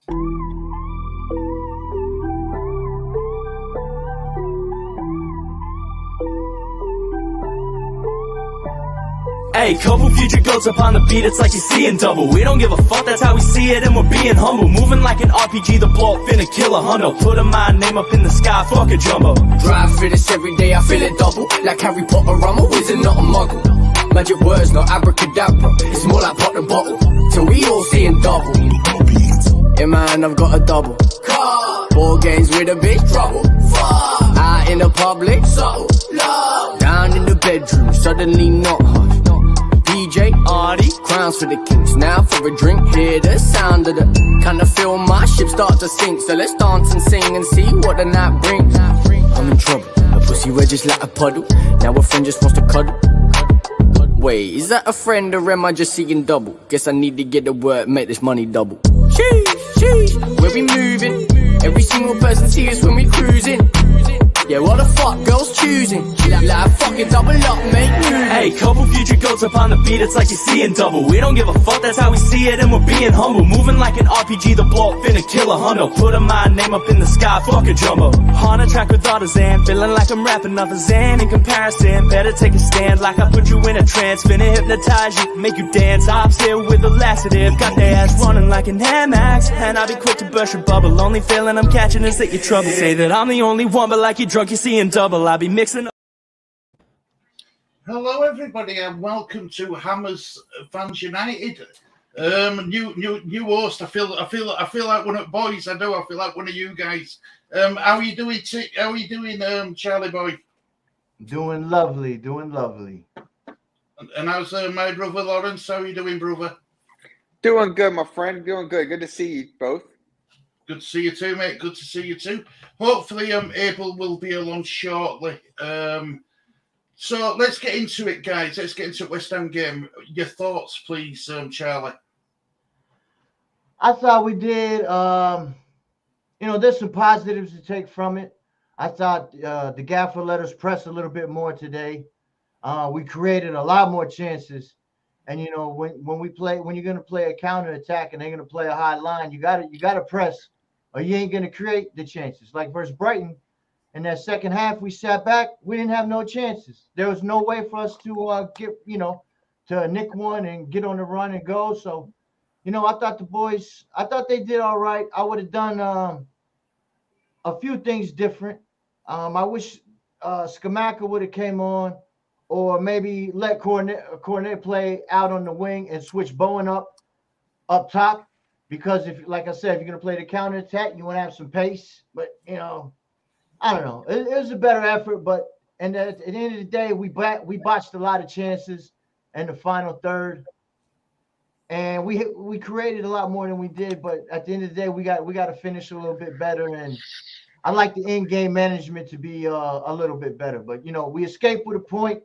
Hey, couple future goats up on the beat, it's like you're seeing double. We don't give a fuck, that's how we see it, and we're being humble. Moving like an RPG, the blow up, finna kill a hundo. Put my name up in the sky, fuck a jumbo. Drive for this every day, I feel it double. Like Harry Potter, I'm a wizard, not a muggle. Magic words, not abracadabra. It's more like pot the bottle, till we all seeing double. Yeah man, I've got a double. Car. 4 games with a big trouble. Fuck. Out in the public, so love. Down in the bedroom, suddenly not hush. DJ, Artie, crowns for the kings. Now for a drink, hear the sound of the kinda feel my ship start to sink. So let's dance and sing and see what the night brings. I'm in trouble, a pussy red just like a puddle. Now a friend just wants to cuddle. Wait, is that a friend or am I just seeing double? Guess I need to get to work, make this money double. Sheesh, sheesh, where we moving? Every single person sees us when we cruising. Yeah, what the fuck, girls choosing? Like fucking double up, mate. Hey, couple future goats up on the beat, it's like you're seeing double. We don't give a fuck, that's how we see it, and we're being humble. Moving like an RPG, the blow up, finna kill a hundo. Put my name up in the sky, fuck a jumbo. On a track with Autozan, feeling like I'm rapping another Zan. In comparison, better take a stand, like I put you in a trance. Finna hypnotize you, make you dance. I'm still with a laxative, got their ass running like an Amex. And I'll be quick to burst your bubble. Only feeling I'm catching is that you're trouble. Say that I'm the only one, but like you drunk, you're seeing double. I'll be mixing up. Hello, everybody, and welcome to Hammers Fans United. New host. I feel like one of boys. I feel like one of you guys. How are you doing? How are you doing, Charlie boy? Doing lovely. And how's my brother Lawrence? How are you doing, brother? Doing good, my friend. Doing good. Good to see you both. Good to see you too, mate. Good to see you too. Hopefully, Abel will be along shortly. So let's get into it, guys. Let's get into West Ham game. Your thoughts, please, Charlie. I thought we did. There's some positives to take from it. I thought the gaffer let us press a little bit more today. We created a lot more chances. And when you're gonna play a counter attack and they're gonna play a high line, you gotta press, or you ain't gonna create the chances. Like versus Brighton, in that second half, we sat back. We didn't have no chances. There was no way for us to to nick one and get on the run and go. So, I thought the boys, they did all right. I would have done a few things different. I wish Skamaka would have came on, or maybe let Cornet play out on the wing and switch Bowen up top. Because like I said, if you're gonna play the counter attack, you want to have some pace. But I don't know. It was a better effort, but at the end of the day, we botched a lot of chances in the final third, and we created a lot more than we did. But at the end of the day, we got to finish a little bit better. And I like the in-game management to be a little bit better. But we escaped with a point.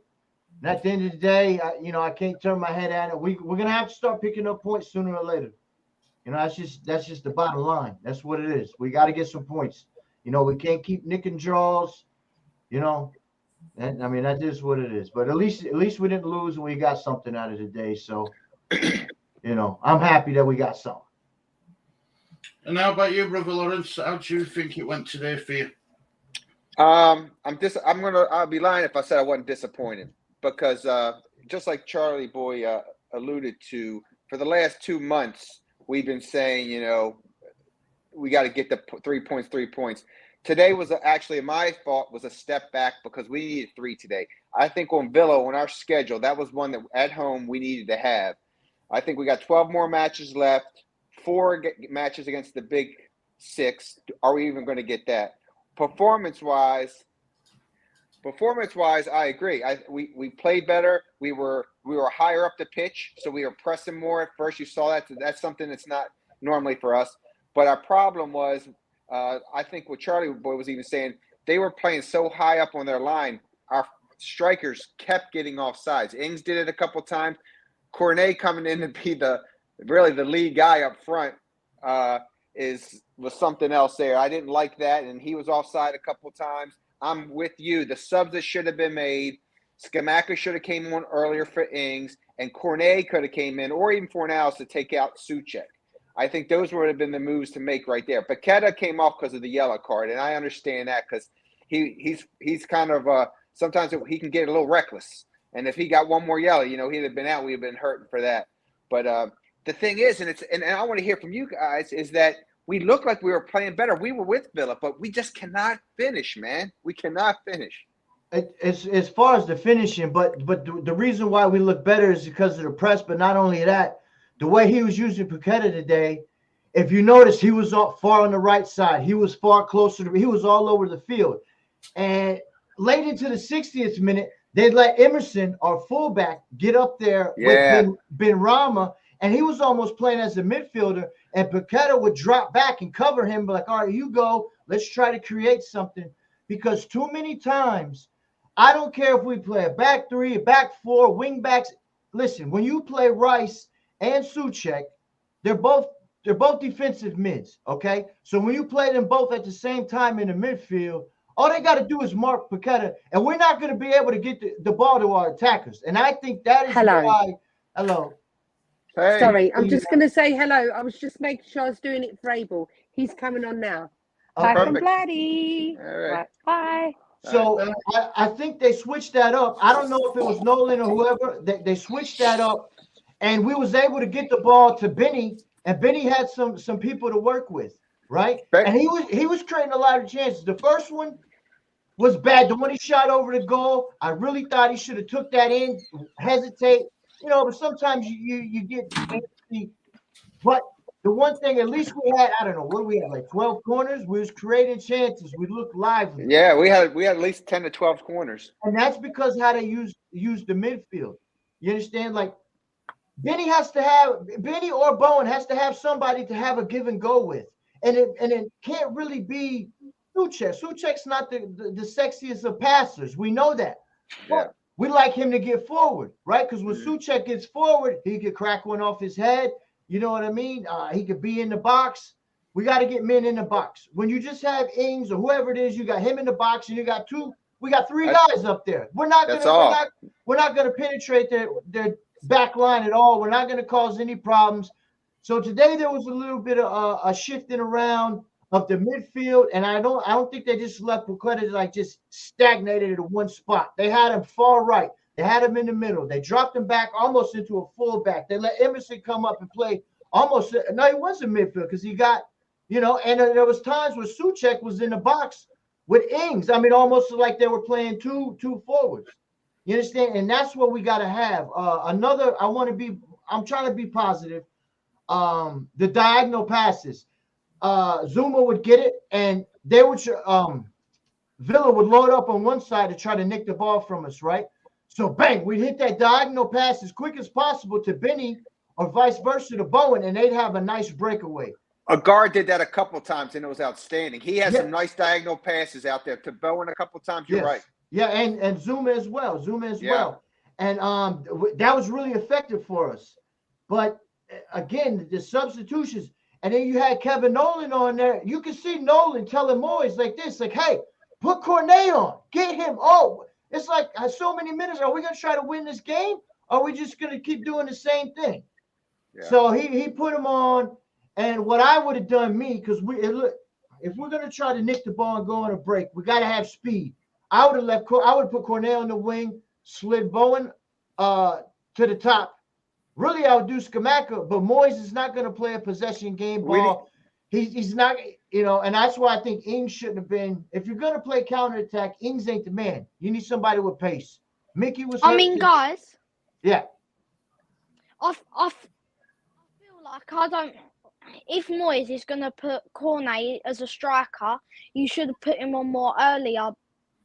And at the end of the day, I can't turn my head at it. We're gonna have to start picking up points sooner or later. That's just the bottom line. That's what it is. We got to get some points. We can't keep nicking draws, and I mean, that is what it is. But at least we didn't lose and we got something out of the day. So, I'm happy that we got something. And how about you, brother Lawrence? How do you think it went today for you? I'll be lying if I said I wasn't disappointed, because just like Charlie boy alluded to, for the last 2 months we've been saying, we got to get the 3 points. Today was actually, my fault, was a step back because we needed 3 today. I think on Villa, on our schedule, that was one that at home we needed to have. I think we got 12 more matches left, 4 matches against the big 6. Are we even going to get that? Performance-wise, I agree. We played better. We were higher up the pitch, so we were pressing more at first. You saw that. That's something that's not normally for us. But our problem was, I think what Charlie boy was even saying, they were playing so high up on their line, our strikers kept getting offsides. Ings did it a couple times. Cornet coming in to be the lead guy up front was something else there. I didn't like that, and he was offside a couple times. I'm with you. The subs that should have been made, Skamaka should have came on earlier for Ings, and Cornet could have came in, or even Fornals to take out Souček. I think those would have been the moves to make right there. Paqueta came off because of the yellow card, and I understand that because he's kind of sometimes he can get a little reckless. And if he got one more yellow, he'd have been out. We'd have been hurting for that. But the thing is, and I want to hear from you guys, is that we look like we were playing better. We were with Villa, but we just cannot finish, man. We cannot finish. As far as the finishing, but the reason why we look better is because of the press. But not only that, the way he was using Paqueta today, if you notice, he was far on the right side. He was far closer to. He was all over the field, and late into the 60th minute, they let Emerson, our fullback, get up there with Ben Rama, and he was almost playing as a midfielder. And Paqueta would drop back and cover him, be like, "All right, you go. Let's try to create something." Because too many times, I don't care if we play a back three, a back four, wing backs. Listen, when you play Rice and Souček, they're both defensive mids, okay? So when you play them both at the same time in the midfield, all they got to do is mark Paqueta, and we're not going to be able to get the ball to our attackers. And I think that is why. Hello. Hey. Sorry, I'm just going to say hello. I was just making sure I was doing it for Abel. He's coming on now. Bye from Bloody. All right. Bye. So I think they switched that up. I don't know if it was Nolan or whoever. They switched that up, and we was able to get the ball to Benny, and Benny had some people to work with, right? And he was creating a lot of chances. The first one was bad. The one he shot over the goal, I really thought he should have took that in, hesitate. But sometimes you get fancy. But the one thing, at least we had, I don't know, what do we have, like 12 corners? We was creating chances. We looked lively. Yeah, we had at least 10 to 12 corners. And that's because how they use the midfield. You understand? Like Benny or Bowen has to have somebody to have a give and go with. And it can't really be Souček. Souček's not the sexiest of passers. We know that. Yeah. We like him to get forward, right? Because when Souček gets forward, he could crack one off his head. You know what I mean? He could be in the box. We got to get men in the box. When you just have Ings or whoever it is, you got him in the box, and you got we got three guys up there. We're not gonna penetrate their back line at all. We're not gonna cause any problems. So today there was a little bit of a shifting around of the midfield, and I don't think they just left Paqueta like just stagnated at one spot. They had him far right. They had him in the middle. They dropped him back almost into a fullback. They let Emerson come up and play almost. No, he was in midfield because he got, and there was times where Souček was in the box with Ings. I mean, almost like they were playing two forwards. You understand? And that's what we got to have. I'm trying to be positive. The diagonal passes. Zuma would get it, and they would Villa would load up on one side to try to nick the ball from us, right? So bang, we'd hit that diagonal pass as quick as possible to Benny or vice versa to Bowen, and they'd have a nice breakaway. A guard did that a couple of times, and it was outstanding. He had some nice diagonal passes out there to Bowen a couple of times. You're right. Yeah, and Zuma as well. And that was really effective for us. But again, the substitutions, and then you had Kevin Nolan on there. You can see Nolan telling Moyes like this, like, hey, put Cornet on. Get him. Oh, it's like so many minutes. Are we going to try to win this game? Or are we just going to keep doing the same thing? Yeah. So he put him on. And what I would have done, because if we're going to try to nick the ball and go on a break, we got to have speed. I would have put Cornet on the wing, slid Bowen to the top. Really, I would do Scamacca, but Moyes is not going to play a possession game ball. He's not, and that's why I think Ings shouldn't have been. If you're going to play counterattack, Ings ain't the man. You need somebody with pace. Mickey was. Guys. Yeah. I feel like I don't. If Moyes is going to put Cornet as a striker, you should have put him on more earlier.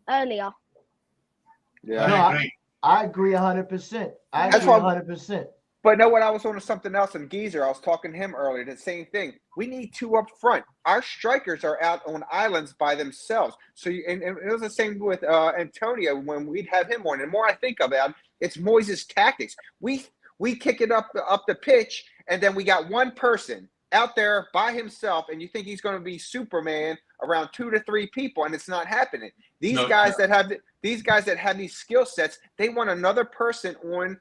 Yeah, no, I agree 100%. I agree 100%. But no, when I was on something else in Geezer, I was talking to him earlier, the same thing. We need two up front. Our strikers are out on islands by themselves. So, and it was the same with Antonio when we'd have him on. And the more I think about it, it's Moyes' tactics. We kick it up the pitch, and then we got one person out there by himself, and you think he's going to be Superman around 2 to 3 people, and it's not happening. These guys that have these skill sets, they want another person on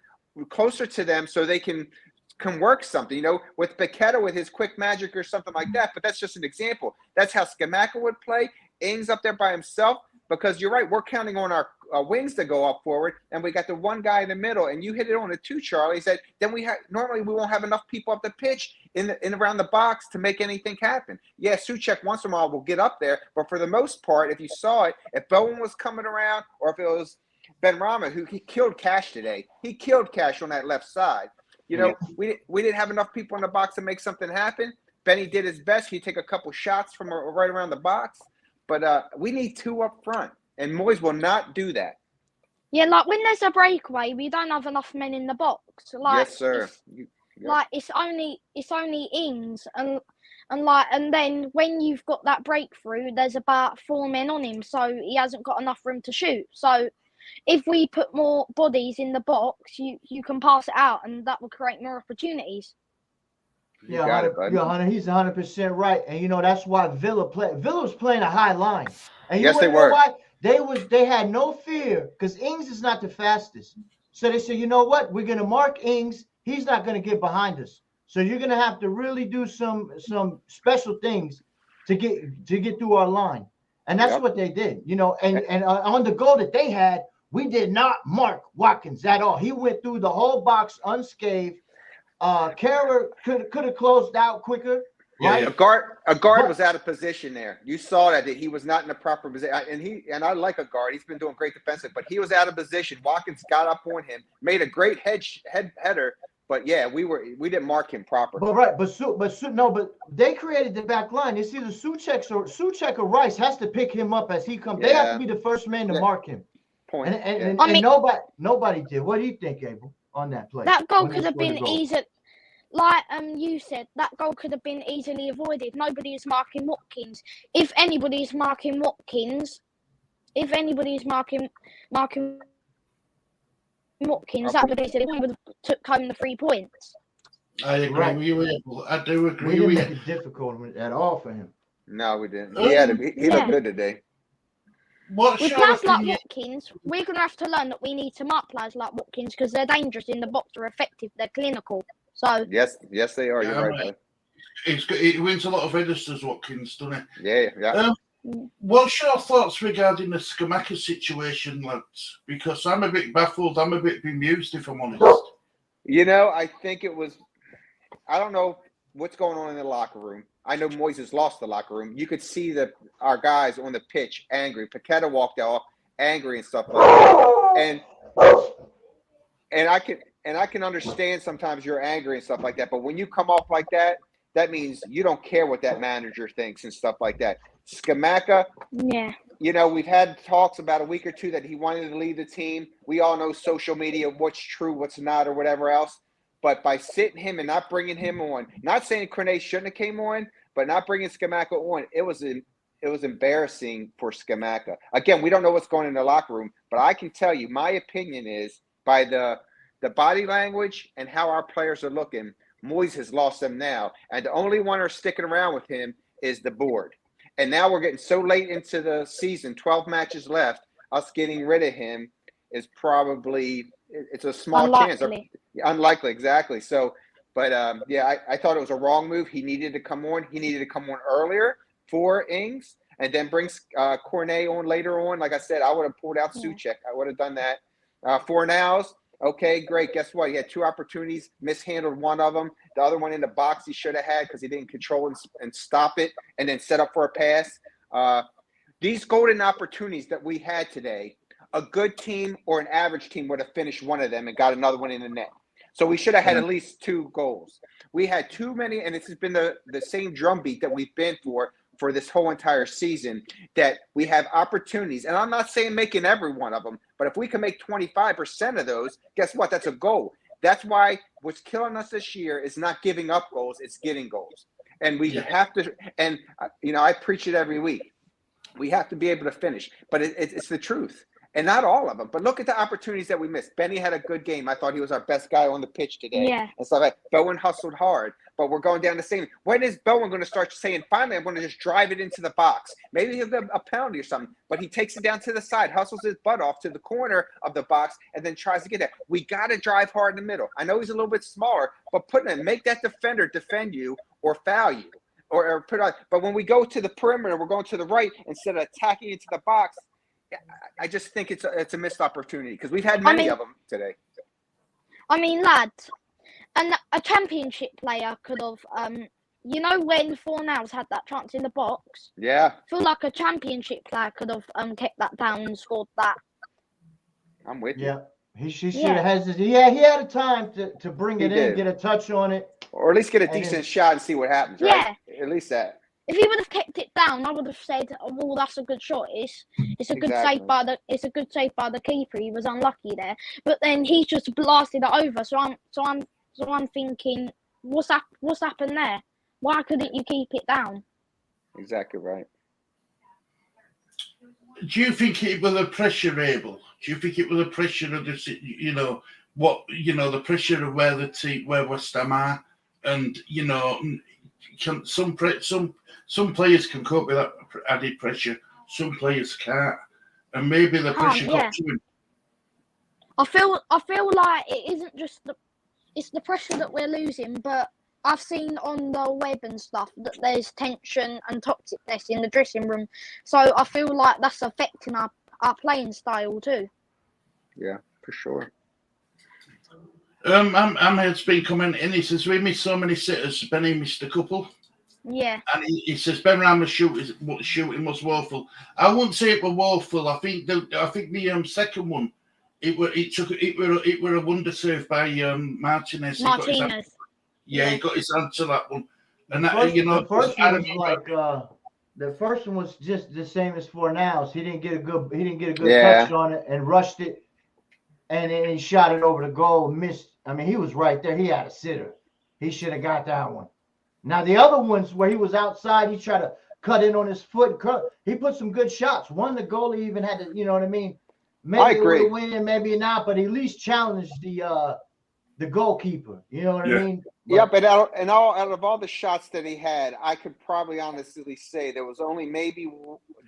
closer to them so they can can work something, with Paqueta with his quick magic or something like that. But that's just an example. That's how Scamacca would play. Ings up there by himself, because you're right. We're counting on our wings to go up forward, and we got the one guy in the middle. And you hit it on the two, Charlie. Said then normally we won't have enough people up the pitch in around the box to make anything happen. Yeah, Souček once in a while will get up there, but for the most part, if you saw it, if Bowen was coming around, or if it was Ben Rama, who he killed Cash today, he killed Cash on that left side. We didn't have enough people in the box to make something happen. Benny did his best. He'd take a couple shots from right around the box. But we need two up front, and Moyes will not do that. Yeah, like when there's a breakaway, we don't have enough men in the box. Like, yes, sir. Like it's only Ings, and then when you've got that breakthrough, there's about 4 men on him, so he hasn't got enough room to shoot. So if we put more bodies in the box, you can pass it out, and that will create more opportunities. You got it, buddy. Yeah, he's 100% right, and that's why Villa was playing a high line, and yes, they were. Why? They had no fear because Ings is not the fastest, so they said, you know what, we're gonna mark Ings. He's not gonna get behind us, so you're gonna have to really do some special things to get through our line, and that's what they did, and on the goal that they had, we did not mark Watkins at all. He went through the whole box unscathed. Kehrer could have closed out quicker. Right? Yeah, a guard was out of position there. You saw that he was not in the proper position, and I like a guard. He's been doing great defensive, but he was out of position. Watkins got up on him, made a great header, but yeah, we didn't mark him properly. But they created the back line. It's either Souček or Rice has to pick him up as he comes. They have to be the first man to mark him. Point. And nobody did. What do you think, Abel, on that play? That goal could have been easy. Like you said, that goal could have been easily avoided. Nobody is marking Watkins. If anybody is marking Watkins, that would have said we would have took home the 3 points. I agree with you, Abel. I do agree with you. We didn't make it difficult at all for him. No, we didn't. He looked good today. With players like Watkins, we're going to have to learn that we need to mark players like Watkins because they're dangerous in the box, they're effective, they're clinical. So yes, they are. You're right, bud. It wins a lot of headers, does Watkins, doesn't it? Yeah. What's your thoughts regarding the Scamacca situation, lads? Because I'm a bit baffled. I'm a bit bemused, if I'm honest. I think it was. I don't know what's going on in the locker room. I know Moyes has lost the locker room. You could see our guys on the pitch angry. Paqueta walked off angry and stuff like that. And I can understand sometimes you're angry and stuff like that. But when you come off like that, that means you don't care what that manager thinks and stuff like that. Scamacca, we've had talks about a week or two that he wanted to leave the team. We all know social media, what's true, what's not, or whatever else. But by sitting him and not bringing him on, not saying Cornet shouldn't have came on, but not bringing Scamacca on, it was embarrassing for Scamacca. Again, we don't know what's going on in the locker room, but I can tell you, my opinion is by the body language and how our players are looking, Moyes has lost them now. And the only one who's sticking around with him is the board. And now we're getting so late into the season, 12 matches left, us getting rid of him is probably – it's a small chance. Unlikely, exactly. So, but I thought it was a wrong move. He needed to come on. He needed to come on earlier for Ings and then bring Cornet on later on. Like I said, I would have pulled out Souček. I would have done that. Fornals, okay, great. Guess what? He had 2 opportunities, mishandled one of them. The other one in the box he should have had because he didn't control and stop it and then set up for a pass. These golden opportunities that we had today, a good team or an average team would have finished one of them and got another one in the net. So we should have had at least 2 goals. We had too many, and this has been the same drumbeat that we've been for this whole entire season, that we have opportunities. And I'm not saying making every one of them, but if we can make 25% of those, guess what? That's a goal. That's why what's killing us this year is not giving up goals, it's getting goals. And we have to, and I preach it every week. We have to be able to finish, but it's the truth. And not all of them, but look at the opportunities that we missed. Benny had a good game. I thought he was our best guy on the pitch today. Yeah. And stuff like Bowen hustled hard, but we're going down the same. When is Bowen going to start saying, finally, I'm going to just drive it into the box? Maybe he'll get a penalty or something, but he takes it down to the side, hustles his butt off to the corner of the box, and then tries to get there. We got to drive hard in the middle. I know he's a little bit smaller, but make that defender defend you or foul you. Or put on. But when we go to the perimeter, we're going to the right instead of attacking into the box. I just think it's a missed opportunity because we've had many of them today. I mean, lads, and a championship player could have, you know, when Fornals had that chance in the box. Yeah. I feel like a championship player could have kept that down and scored that. I'm with you. Yeah, he should have hesitated. Yeah, he had a time to bring it in, get a touch on it, or at least get a decent shot and see what happens. Right? Yeah, at least that. If he would have kept it down, I would have said, "Oh, well, that's a good shot. It's a good save by the keeper. He was unlucky there, but then he just blasted it over. So I'm thinking, what's happened there? Why couldn't you keep it down?" Exactly right. Do you think it was the pressure, Abel? Do you think it was the pressure of this? The pressure of where West Ham are, and some players can cope with that added pressure. Some players can't, and maybe the pressure got to him. I feel like it isn't just it's the pressure that we're losing, but I've seen on the web and stuff that there's tension and toxicness in the dressing room. So I feel like that's affecting our playing style too. Yeah, for sure. Ahmed's been commenting. He says we missed so many sitters. Benny missed a couple. Yeah. And he says Ben Ram's shooting was woeful. I wouldn't say it was woeful. I think the second one, it were a wonder save by Martinez. He got his hand to that one. And the first one was just the same as Fornals. He didn't get a good touch on it and rushed it, and then he shot it over the goal, missed. I mean, he was right there. He had a sitter. He should have got that one. Now the other ones where he was outside, he tried to cut in on his foot. He put some good shots. One, the goalie even had to, you know what I mean? Maybe it would have win, maybe not, but at least challenged the goalkeeper. You know what I mean? But out of all the shots that he had, I could probably honestly say there was only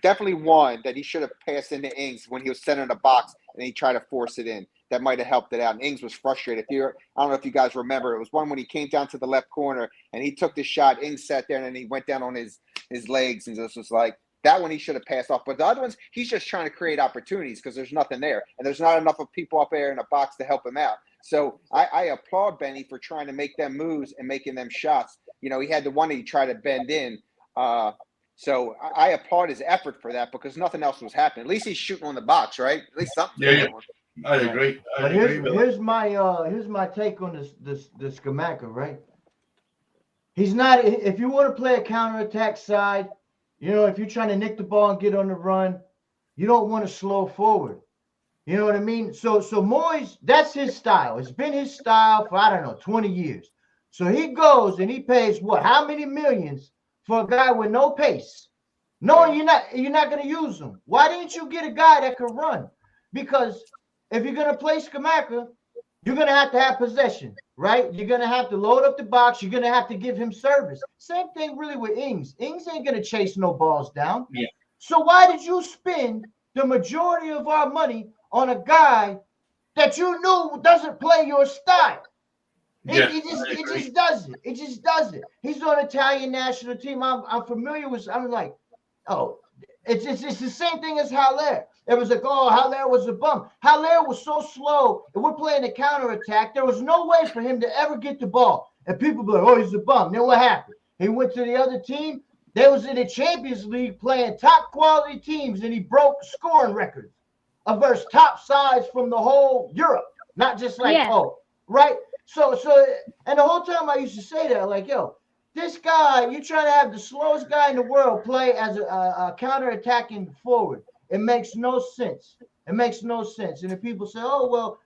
definitely one that he should have passed into Ings when he was centering the box and he tried to force it in. That might have helped it out. And Ings was frustrated. I don't know if you guys remember, it was one when he came down to the left corner and he took the shot. Ings sat there and then he went down on his legs and just was like, that one he should have passed off. But the other ones, he's just trying to create opportunities because there's nothing there. And there's not enough of people up there in the box to help him out. So I applaud Benny for trying to make them moves and making them shots. You know, he had the one that he tried to bend in. So I applaud his effort for that because nothing else was happening. At least he's shooting on the box, right? At least something. Yeah. I agree. Here's my take on this Scamacca, right? He's not. If you want to play a counterattack side, if you're trying to nick the ball and get on the run, you don't want to slow forward. You know what I mean? So Moyes, that's his style. It's been his style for 20 years. So he goes and he pays how many millions for a guy with no pace, knowing you're not going to use him. Why didn't you get a guy that can run? Because if you're going to play Scamacca, you're going to have possession, right? You're going to have to load up the box. You're going to have to give him service. Same thing really with Ings. Ings ain't going to chase no balls down. Yeah. So why did you spend the majority of our money on a guy that you knew doesn't play your style? It just does it. He's on Italian national team. I'm familiar with. I'm like, it's the same thing as Haller. It was like, Haller was a bum. Haller was so slow. If we're playing a counterattack, there was no way for him to ever get the ball. And people be like, he's a bum. Then what happened? He went to the other team. They was in the Champions League playing top quality teams, and he broke scoring records versus top sides from the whole Europe. Not just like, right? So, and the whole time I used to say that, like, this guy, you're trying to have the slowest guy in the world play as a counter-attacking forward. It makes no sense. And if people say,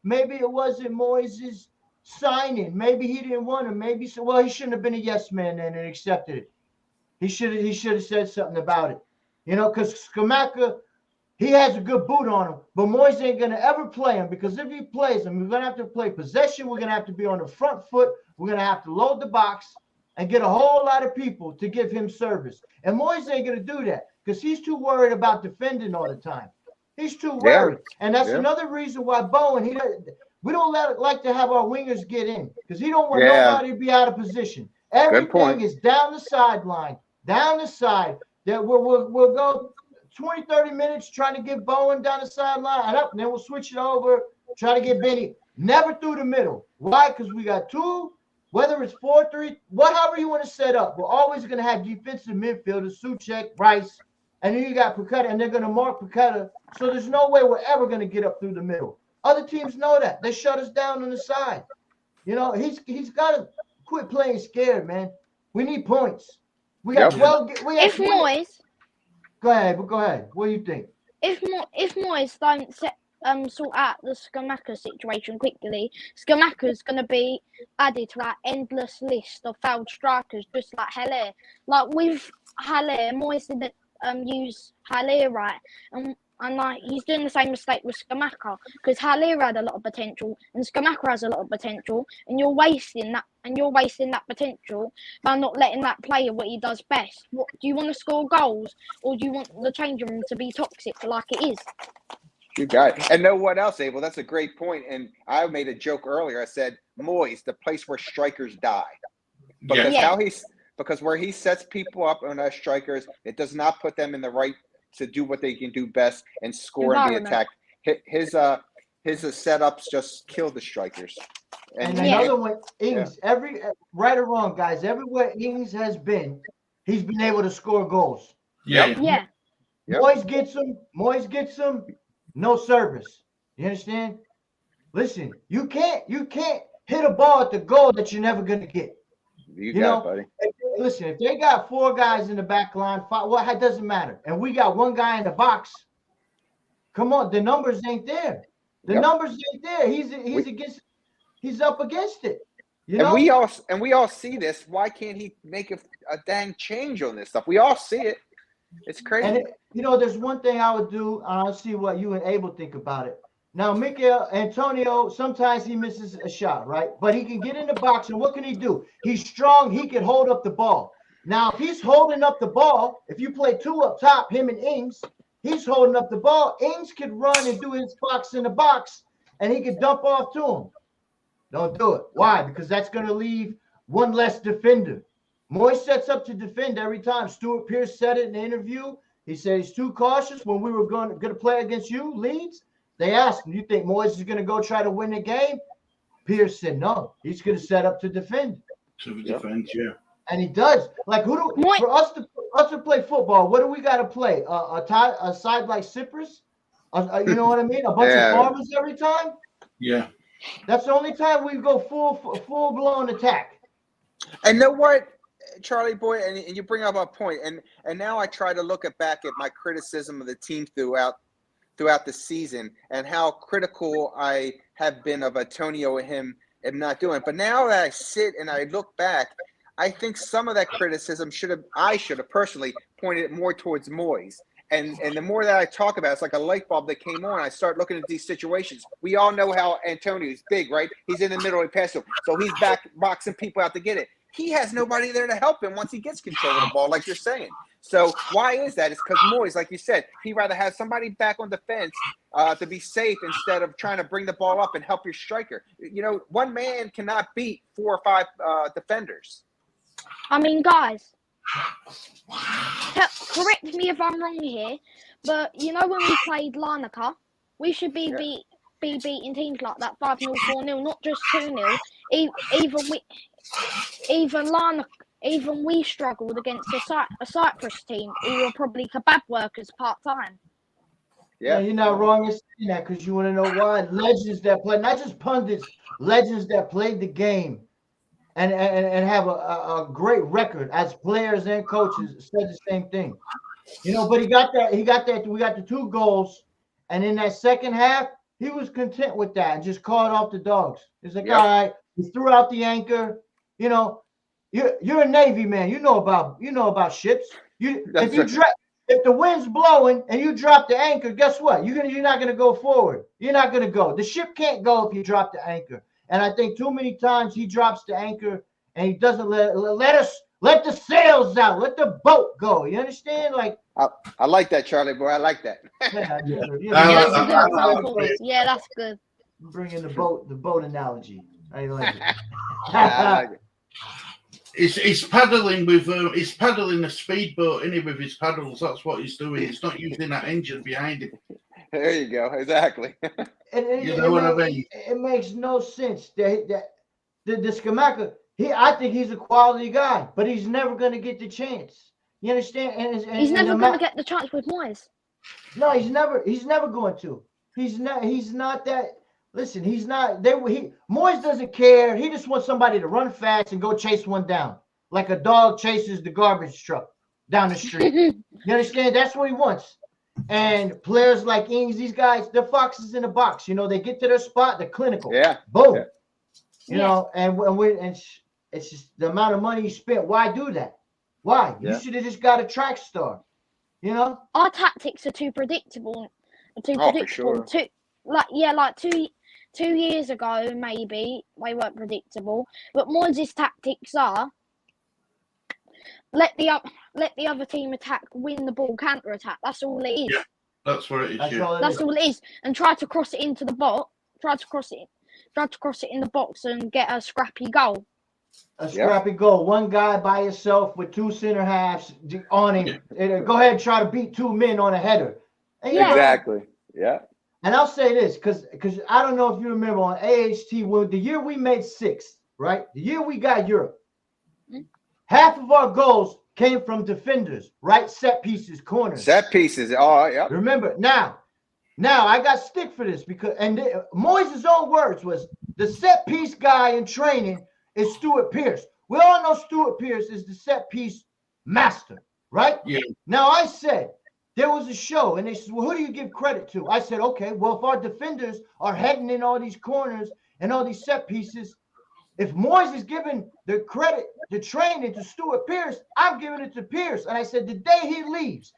maybe it wasn't Moyes' signing. Maybe he didn't want him. Maybe so. Well, he shouldn't have been a yes man then and accepted it. He should have said something about it. Because Scamacca, he has a good boot on him, but Moyes ain't going to ever play him, because if he plays him, we're going to have to play possession. We're going to have to be on the front foot. We're going to have to load the box and get a whole lot of people to give him service. And Moyes ain't going to do that because he's too worried about defending all the time. He's too worried. And that's another reason why Bowen, we don't like to have our wingers get in, because he don't want nobody to be out of position. Everything is down the sideline, down the side. That we'll go 20, 30 minutes trying to get Bowen down the sideline and up, and then we'll switch it over, try to get Benny. Never through the middle. Why? Because we got two, whether it's 4-3, whatever you want to set up, we're always going to have defensive midfielders, Suchek, Rice, and then you got Paqueta, and they're going to mark Paqueta. So there's no way we're ever going to get up through the middle. Other teams know that. They shut us down on the side. You know, he's got to quit playing scared, man. We need points. We got 12. If Moyes, go ahead. What do you think? If Moyes don't sort out the Scamacca situation quickly, Scamacca's going to be added to that endless list of failed strikers, just like Haller. Like with Haller, Moyes didn't use Haller right, and like he's doing the same mistake with Scamacca, because Haller had a lot of potential and Scamacca has a lot of potential, and you're wasting that potential by not letting that player what he does best. What do you want to score goals, or do you want the changing room to be toxic like it is? You got it. And know what else, Abel? That's a great point. And I made a joke earlier. I said, Moyes, the place where strikers die. Because because where he sets people up on our strikers, it does not put them in the right to do what they can do best and score and be attacked. His setups just kill the strikers. And another one, Ings, every right or wrong, guys, everywhere Ings has been, he's been able to score goals. Yeah. Moyes gets them, no service. You understand? Listen, you can't hit a ball at the goal that you're never gonna get. You got it, buddy. Listen, if they got 4 guys in the back line, 5, well, it doesn't matter. And we got 1 guy in the box. Come on, the numbers ain't there. The numbers ain't there. He's up against it. You know? And we all see this. Why can't he make a dang change on this stuff? We all see it. It's crazy. And there's one thing I would do. I'll see what you and Abel think about it. Now, Mikel Antonio, sometimes he misses a shot, right? But he can get in the box, and what can he do? He's strong. He can hold up the ball. Now, if he's holding up the ball, if you play 2 up top, him and Ings, he's holding up the ball. Ings could run and do his box in the box, and he could dump off to him. Don't do it. Why? Because that's going to leave 1 less defender. Moyes sets up to defend every time. Stuart Pearce said it in the interview. He said he's too cautious. When we were going to play against you, Leeds, they asked him, you think Moyes is going to go try to win the game? Pearce said no. He's going to set up to defend. And he does. Like, for us to play football, what do we got to play? A side like Cyprus? You know what I mean? A bunch of farmers every time? Yeah. That's the only time we go full blown attack. And know what, Charlie boy, and you bring up a point, and now I try to look back at my criticism of the team throughout the season and how critical I have been of Antonio and him and not doing it. But now that I sit and I look back, I think some of that criticism I should have personally pointed it more towards Moyes. And the more that I talk about it, it's like a light bulb that came on. I start looking at these situations. We all know how Antonio's big, right? He's in the middle of the pass, so he's back boxing people out to get it. He has nobody there to help him once he gets control of the ball, like you're saying. So why is that? It's because Moyes, like you said, he'd rather have somebody back on defense to be safe instead of trying to bring the ball up and help your striker. You know, 1 man cannot beat 4 or 5 defenders. I mean, guys, correct me if I'm wrong here, but you know when we played Larnaca, we should be beating teams like that 5-0, 4-0, not just 2-0. Even we struggled against a Cyprus team who were probably kebab workers part-time. Yeah, you're not wrong in saying that, because you want to know why. Legends that play, not just pundits, legends that played the game and have a great record as players and coaches said the same thing. You know, but we got the 2 goals, and in that second half, he was content with that and just called off the dogs. It's like, all right, we threw out the anchor. You know, you're a Navy man. You know about ships. If if the wind's blowing and you drop the anchor, guess what? You're not gonna go forward. You're not gonna go. The ship can't go if you drop the anchor. And I think too many times he drops the anchor and he doesn't let the sails out, let the boat go. You understand? Like I like that, Charlie boy. I like that. That's a good example. Yeah, that's good. Bringing the boat analogy. I like it. I like it. He's paddling with he's paddling a speedboat in it with his paddles. That's what he's doing. He's not using that engine behind him. There you go. Exactly. You know what I mean? It makes no sense that the Skamaka. I think he's a quality guy, but he's never going to get the chance. You understand? And he's never going to get the chance with Moyes. No, he's never going to. He's not that. Listen, he's not. Moyes doesn't care. He just wants somebody to run fast and go chase one down, like a dog chases the garbage truck down the street. You understand? That's what he wants. And players like Ings, these guys, they're foxes in a box. You know, they get to their spot, they're clinical. Yeah. Boom. Yeah. You know, and it's just the amount of money you spent. Why do that? Why? Yeah. You should have just got a track star. You know? Our tactics are too predictable. For sure. Like 2 years ago, maybe they weren't predictable. But Moyes' tactics are let the other team attack, win the ball, counter attack. That's all it is. Yeah, that's what it is. That's all it is. And try to cross it into the box. Try to cross it in the box and get a scrappy goal. A scrappy goal. One guy by himself with two center halves on him. Go ahead and try to beat two men on a header. And Exactly. Yeah. And I'll say this because I don't know if you remember on AHT when the year we made sixth, right? The year we got Europe, half of our goals came from defenders, right? Set pieces, corners. Set pieces. Oh, yeah. Remember now I got stick for this because Moyes' own words was the set piece guy in training is Stuart Pearce. We all know Stuart Pearce is the set piece master, right? Yeah. Now I said there was a show and they said, well, who do you give credit to? I said, okay, well, if our defenders are heading in all these corners and all these set pieces, if Moyes is giving the credit, the training to Stuart Pearce, I'm giving it to Pearce. And I said, the day he leaves,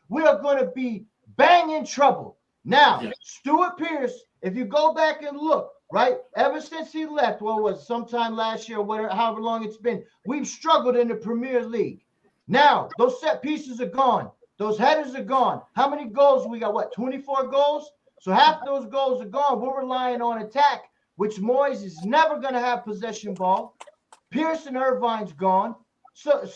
we are going to be bang in trouble. Now, Stuart Pearce, if you go back and look, right, ever since he left, what was sometime last year, whatever, however long it's been, we've struggled in the Premier League. Now, those set pieces are gone. Those headers are gone. How many goals we got? What, 24 goals? So half those goals are gone. We're relying on attack, which Moyes is never going to have possession ball. Pearce and Irvine's gone. So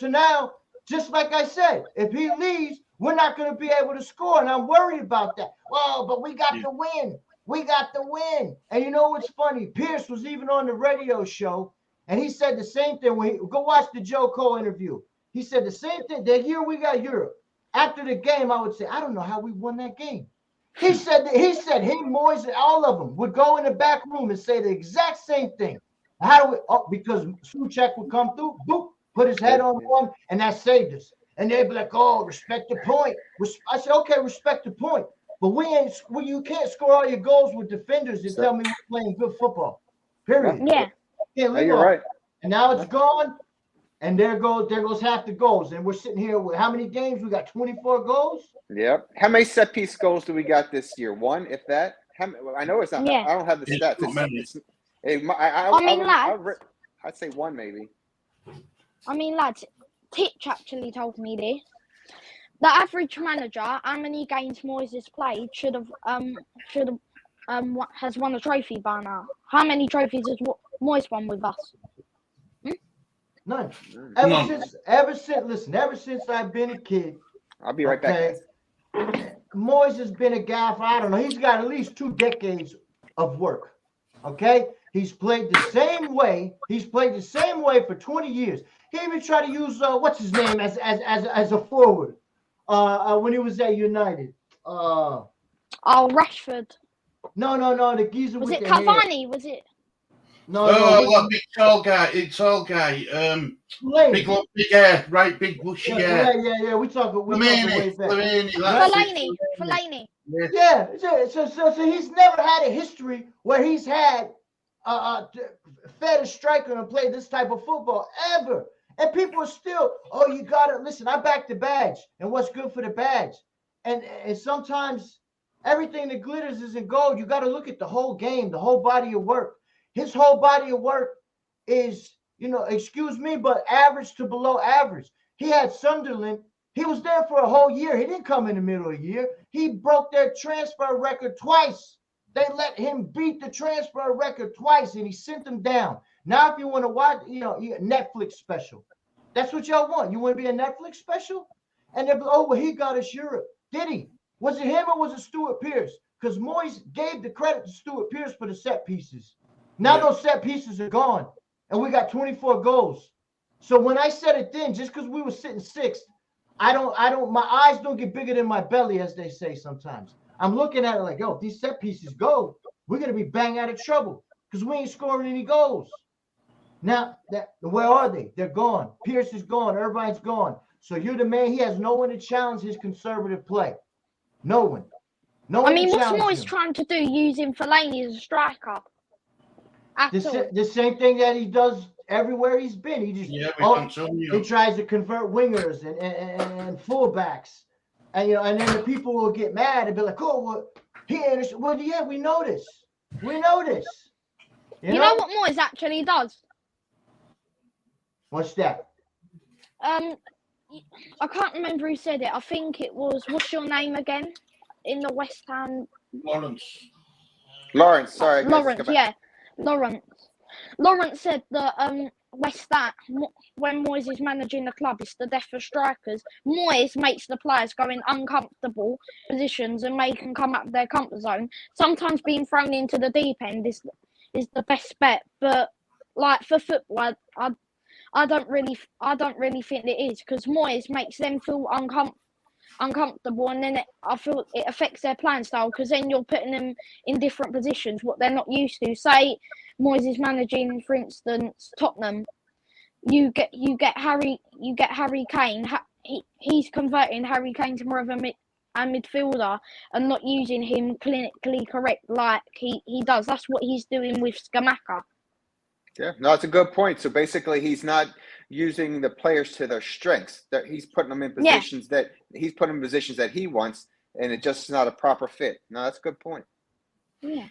now, just like I said, if he leaves, we're not going to be able to score, and I'm worried about that. Well, but we got the win. We got the win. And you know what's funny? Pearce was even on the radio show, and he said the same thing. Go watch the Joe Cole interview. He said the same thing. That year we got Europe. After the game, I would say, I don't know how we won that game. He said, Moyes, and all of them would go in the back room and say the exact same thing. How do we? Oh, because Suchek would come through, boop, put his head on one, and that saved us. And they'd be like, "Oh, respect the point." I said, "Okay, respect the point, but you can't score all your goals with defenders and tell me we're playing good football." Period. Yeah. You're right. And now it's gone, and there goes half the goals, and we're sitting here with how many games? We got 24 goals. Yep. How many set piece goals do we got this year? One, if that. I know it's not. Yeah. I don't have the stats. I'd say one maybe. I mean, lads, Titch actually told me this. The average manager, how many games Moyes has played, has won a trophy by now. How many trophies has Moyes won with us? None. Ever since I've been a kid. I'll be right back. Moyes has been a guy for, I don't know, he's got at least 2 decades of work. Okay? He's played the same way. He's played the same way for 20 years. He even tried to use what's his name as a forward when he was at United. Rashford. No, the geezer was with it the Cavani? hair. Was it? No, big tall guy. Big hair, right? Big bushy hair. Yeah. We talking way back. Fellaini. Yeah. So he's never had a history where he's had fed a striker and played this type of football ever. And people are still, oh, you got to listen. I back the badge and what's good for the badge. And sometimes everything that glitters isn't gold. You got to look at the whole game, the whole body of work. His whole body of work is, excuse me, but average to below average. He had Sunderland. He was there for a whole year. He didn't come in the middle of the year. He broke their transfer record twice. They let him beat the transfer record twice, and he sent them down. Now, if you want to watch, Netflix special. That's what y'all want. You want to be a Netflix special? And they're like, oh, well, he got us Europe. Did he? Was it him or was it Stuart Pearce? Because Moyes gave the credit to Stuart Pearce for the set pieces. Now those set pieces are gone, and we got 24 goals. So when I said it then, just because we were sitting sixth, my eyes don't get bigger than my belly, as they say sometimes. I'm looking at it like, yo, if these set pieces go, we're going to be bang out of trouble because we ain't scoring any goals. Now, where are they? They're gone. Pierce is gone. Irvine's gone. So you're the man. He has no one to challenge his conservative play. No one. I mean, what's Moyes trying to do using Fellaini as a striker? The same thing that he does everywhere he's been. He just he tries to convert wingers and fullbacks, and and then the people will get mad and be like, "Oh, well, yeah, we know this. We know this." You know what Moyes actually does? What's that? I can't remember who said it. I think it was, what's your name again? In the West Ham. Lawrence, sorry. Lawrence, yeah. Lawrence said that West Ham, when Moyes is managing the club, it's the death of strikers. Moyes makes the players go in uncomfortable positions and make them come out of their comfort zone. Sometimes being thrown into the deep end is the best bet, but like for football, I don't really think it is, because Moyes makes them feel uncomfortable, and then I feel it affects their playing style, because then you're putting them in different positions what they're not used to. Say Moyes is managing, for instance, Tottenham. You get Harry Kane. He's converting Harry Kane to more of a midfielder and not using him clinically correct like he does. That's what he's doing with Scamacca. Yeah, no, it's a good point. So basically, he's not using the players to their strengths. That he's putting them in positions that he wants, and it just is not a proper fit. No, that's a good point. Yeah.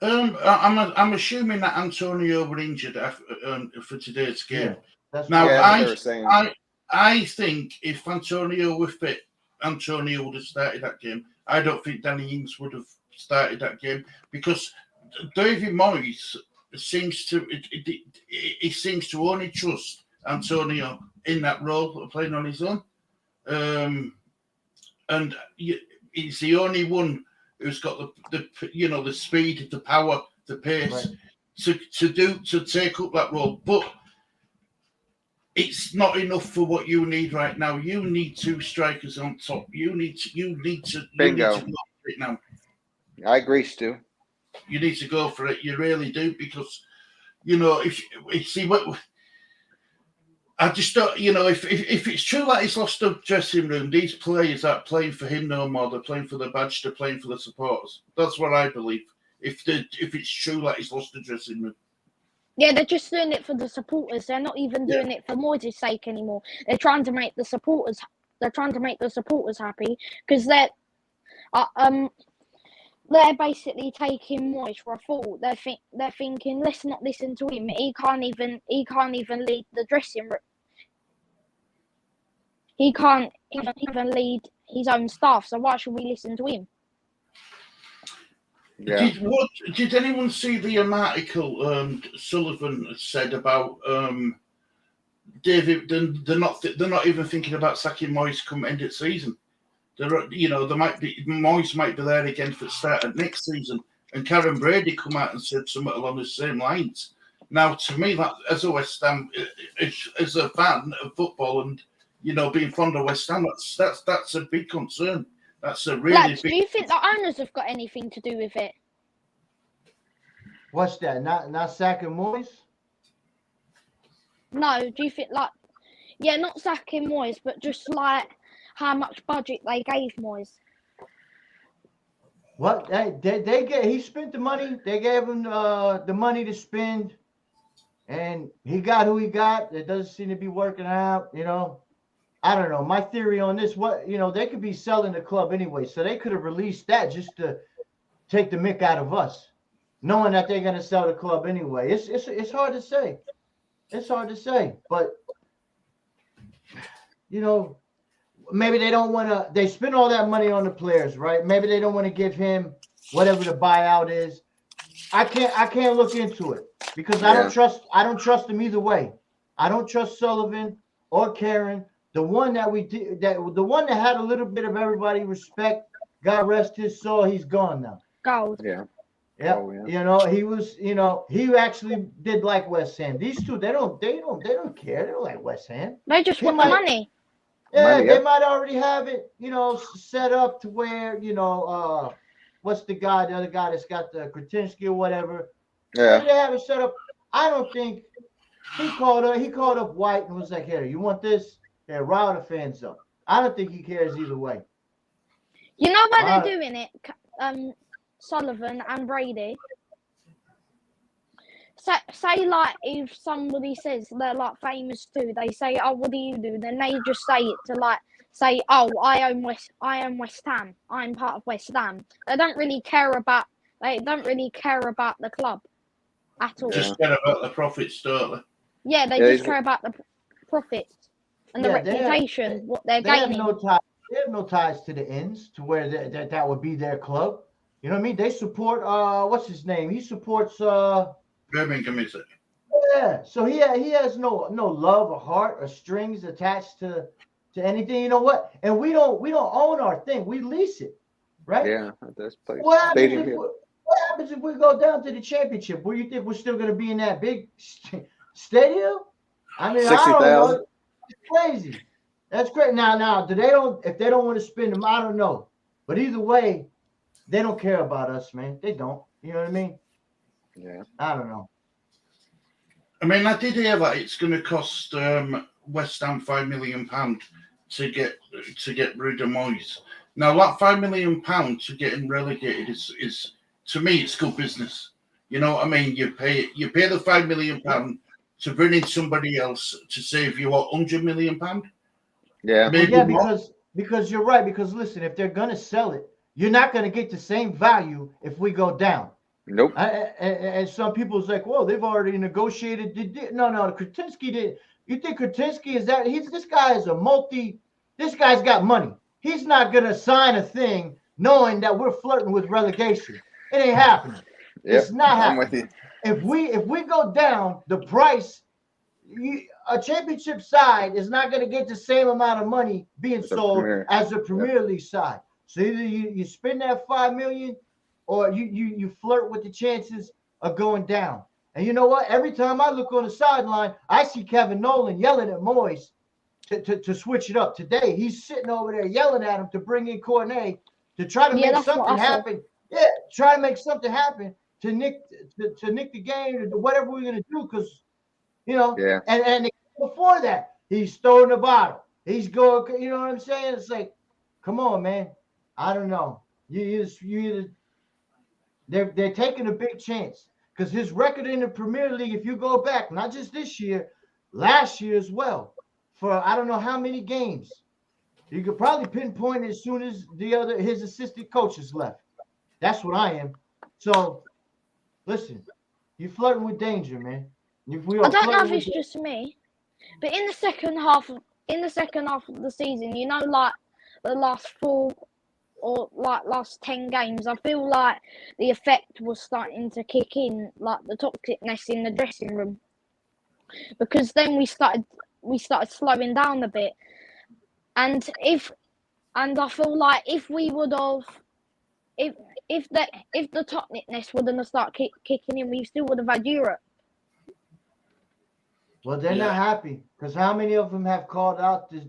I'm assuming that Antonio were injured for today's game. Yeah, I think if Antonio were fit, Antonio would have started that game. I don't think Danny Ings would have started that game, because David Moyes seems to only trust Antonio in that role of playing on his own, and he's the only one who's got the speed, the power, the pace to take up that role. But it's not enough for what you need right now. You need two strikers on top. You need to Bingo. go for it now. I agree, Stu. You need to go for it. You really do, because if see what I just don't. If it's true that he's lost the dressing room, these players aren't playing for him no more. They're playing for the badge. They're playing for the supporters. That's what I believe. If it's true that he's lost the dressing room. Yeah, they're just doing it for the supporters. They're not even doing it for Moyes' sake anymore. They're trying to make the supporters. They're trying to make the supporters happy, because they're basically taking Moyes for a fool. They're thinking, let's not listen to him. He can't even lead the dressing room. He can't even lead his own staff. So why should we listen to him? Yeah. Did anyone see the article Sullivan said about David? They're not even thinking about sacking Moyes come end of season. Moyes might be there again for the start of next season, and Karen Brady come out and said something along the same lines. Now, to me, that as a West Ham, as a fan of football, and being fond of West Ham, that's a big concern. That's a really big. Do you think the owners have got anything to do with it? What's that? Not sacking Moyes? No. Do you think not sacking Moyes, but just like how much budget they gave Moyes? What he spent the money. They gave him the money to spend. and he got who he got. It doesn't seem to be working out. I don't know. My theory on this, they could be selling the club anyway, so they could have released that just to take the mick out of us, knowing that they're going to sell the club anyway. It's hard to say. It's hard to say, but maybe they don't want to. They spend all that money on the players, right? Maybe they don't want to give him whatever the buyout is. I can't look into it because I don't trust them either way. I don't trust Sullivan or Karen. The one that the one that had a little bit of everybody respect. God rest his soul. He's gone now. Gold. Yeah. Yeah. Oh, yeah. He was. He actually did like West Ham. These two, they don't care. They don't like West Ham. They just want the money. Yeah, Money, they might already have it, set up to where, what's the other guy that's got the Kretinsky or whatever. Yeah. Maybe they have it set up. I don't think he called up White and was like, "Here, you want this? Yeah, rile the fans up." I don't think he cares either way. You know why they're doing it, Sullivan and Brady? Say like if somebody says they're like famous too, they say, "Oh, what do you do?" Then they just say it to like say, "Oh, I own West Ham. I'm part of West Ham." They don't really care about the club at all. Just care about the profits, don't they? Yeah, they just care about the profits and the reputation, what they're gaining. They have no ties to the ends to where that would be their club. You know what I mean? They support what's his name? He supports Birmingham, is it? Yeah, so he has no love or heart or strings attached to anything. You know what? And we don't own our thing. We lease it, right? Yeah, that's place. What happens if we go down to the championship? Where you think we're still going to be in that big stadium? I mean, 60,000. I don't know. It's crazy. That's great. Now, if they don't want to spend them, I don't know. But either way, they don't care about us, man. They don't. You know what I mean? Yeah. I don't know. I mean, I did hear that it's going to cost West Ham £5 million to get rid of Moyes. Now, that £5 million to get him relegated is to me, it's good business. You know what I mean? You pay the £5 million to bring in somebody else to save you £100 million. Yeah. Because you're right. Because listen, if they're gonna sell it, you're not gonna get the same value if we go down. Nope. And some people's like, well, they've already negotiated. No, Kretinsky did. You think Kretinsky is that? This guy's got money. He's not gonna sign a thing knowing that we're flirting with relegation. It ain't happening. Yep, it's not happening. I'm with you. If we go down, the price, a championship side is not going to get the same amount of money being sold as the Premier League side. So either you spend that $5 million, or you flirt with the chances of going down. And you know what? Every time I look on the sideline, I see Kevin Nolan yelling at Moyes to switch it up. Today, he's sitting over there yelling at him to bring in Cornet to try to make something happen. Yeah, try to make something happen to nick the game or whatever we're gonna do, because and before that he's throwing the bottle. He's going, you know what I'm saying? It's like, come on, man. I don't know. They're taking a big chance because his record in the Premier League, if you go back, not just this year, last year as well, for I don't know how many games, you could probably pinpoint as soon as his assistant coaches left. That's what I am. So, listen, you're flirting with danger, man. I don't know if it's just me, but in the second half of the season, like the last 4 or like last 10 games, I feel like the effect was starting to kick in, like the toxicness in the dressing room, because then we started slowing down a bit, and I feel like if we would have, if the toxicness wouldn't have started kicking in, we still would have had Europe. Well, they're not happy because how many of them have called out the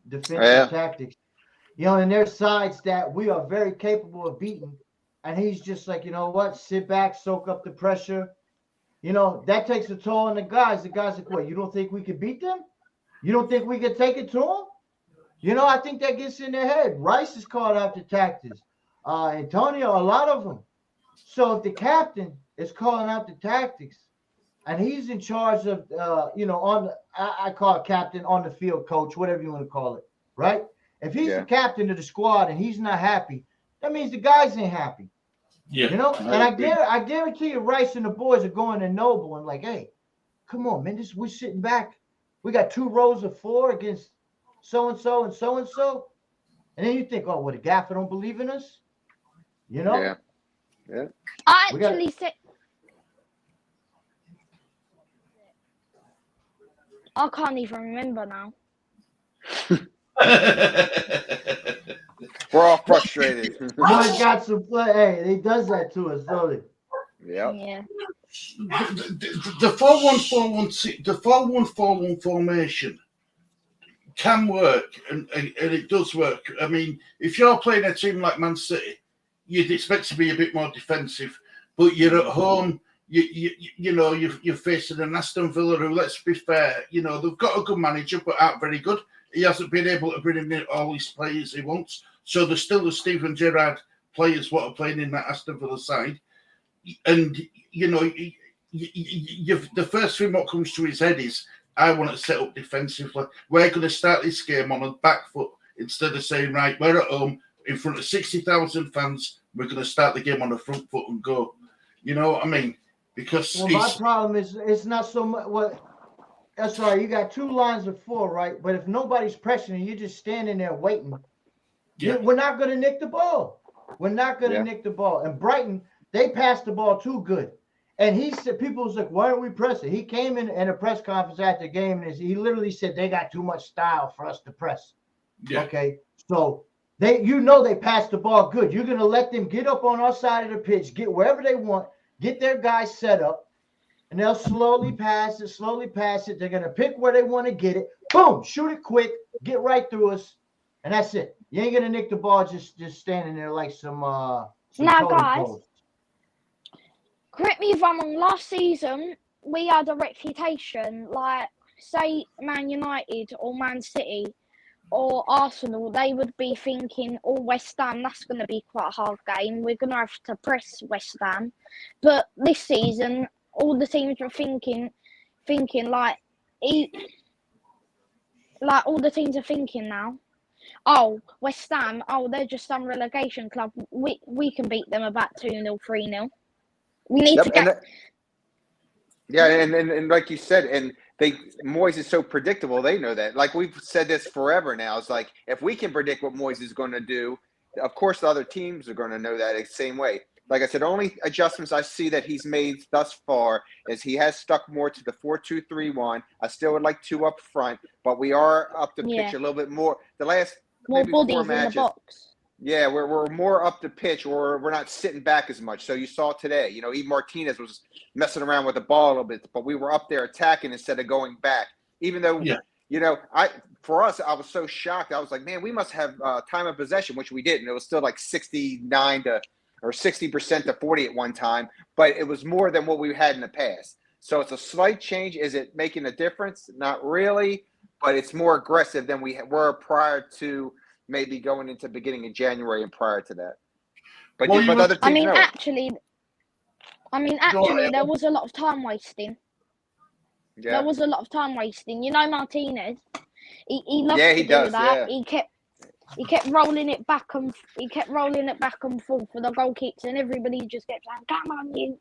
defensive tactics? And there's sides that we are very capable of beating, and he's just like, you know what? Sit back, soak up the pressure. That takes a toll on the guys. The guys like, what? You don't think we could beat them? You don't think we could take it to them? I think that gets in their head. Rice is called out the tactics. Antonio, a lot of them. So if the captain is calling out the tactics, and he's in charge of, I call it captain, on the field coach, whatever you want to call it, right? If he's the captain of the squad and he's not happy, that means the guys ain't happy. Yeah. And I guarantee you, Rice and the boys are going to Noble and like, hey, come on, man, we're sitting back. We got 2 rows of 4 against so-and-so and so-and-so. And then you think, oh, well, the gaffer don't believe in us? Yeah. I actually said, I can't even remember now. We're all frustrated. Boys got some play. Hey, he does that to us, don't he? Yeah. The 4-1-4-1, the 4-1-4-1 formation can work, and it does work. I mean, if you're playing a team like Man City, you'd expect to be a bit more defensive, but you're at home. You're facing an Aston Villa who, let's be fair, they've got a good manager but aren't very good. He hasn't been able to bring in all his players he wants. So there's still the Steven Gerrard players what are playing in that Aston Villa side. And, the first thing what comes to his head is, I want to set up defensively. We're going to start this game on a back foot instead of saying, right, we're at home in front of 60,000 fans. We're going to start the game on the front foot and go. You know what I mean? Because my problem is it's not so much that's right. You got 2 lines of 4, right? But if nobody's pressuring, you're just standing there waiting. Yeah. We're not going to nick the ball. We're not going to nick the ball. And Brighton, they passed the ball too good. And he said, people was like, why aren't we pressing? He came in a press conference after the game, and he literally said they got too much style for us to press. Yeah. Okay, so they passed the ball good. You're going to let them get up on our side of the pitch, get wherever they want, get their guys set up, and they'll slowly pass it. They're going to pick where they want to get it. Boom, shoot it quick, get right through us, and that's it. You ain't going to nick the ball just standing there like some now, guys, posts. Correct me if I'm wrong, last season, we had a reputation, like, say, Man United or Man City or Arsenal, they would be thinking, West Ham, that's going to be quite a hard game. We're going to have to press West Ham. But this season, all the teams are thinking all the teams are thinking now, West Ham, they're just some relegation club. We can beat them about 2-0, 3-0. We need to get... and like you said, and Moyes is so predictable. They know that. Like, we've said this forever now. It's like, if we can predict what Moyes is going to do, of course the other teams are going to know that the same way. Like I said, only adjustments I see that he's made thus far is he has stuck more to the 4-2-3-1. I still would like 2 up front, but we are up the pitch a little bit more. The last more maybe bodies 4 matches. In the box. Yeah, we're more up the pitch, or we're not sitting back as much. So you saw today, Eve Martinez was messing around with the ball a little bit, but we were up there attacking instead of going back. Even though, for us, I was so shocked. I was like, man, we must have time of possession, which we didn't. It was still like 60% to 40 at one time, but it was more than what we had in the past. So it's a slight change. Is it making a difference? Not really, but it's more aggressive than we were prior to maybe going into the beginning of January and prior to that. But, other teams actually, there was a lot of time wasting. Yeah. There was a lot of time wasting. Martinez, he loved to do that. Yeah. He kept rolling it back and forth for the goal kicks, and everybody just kept saying, "Come on, you."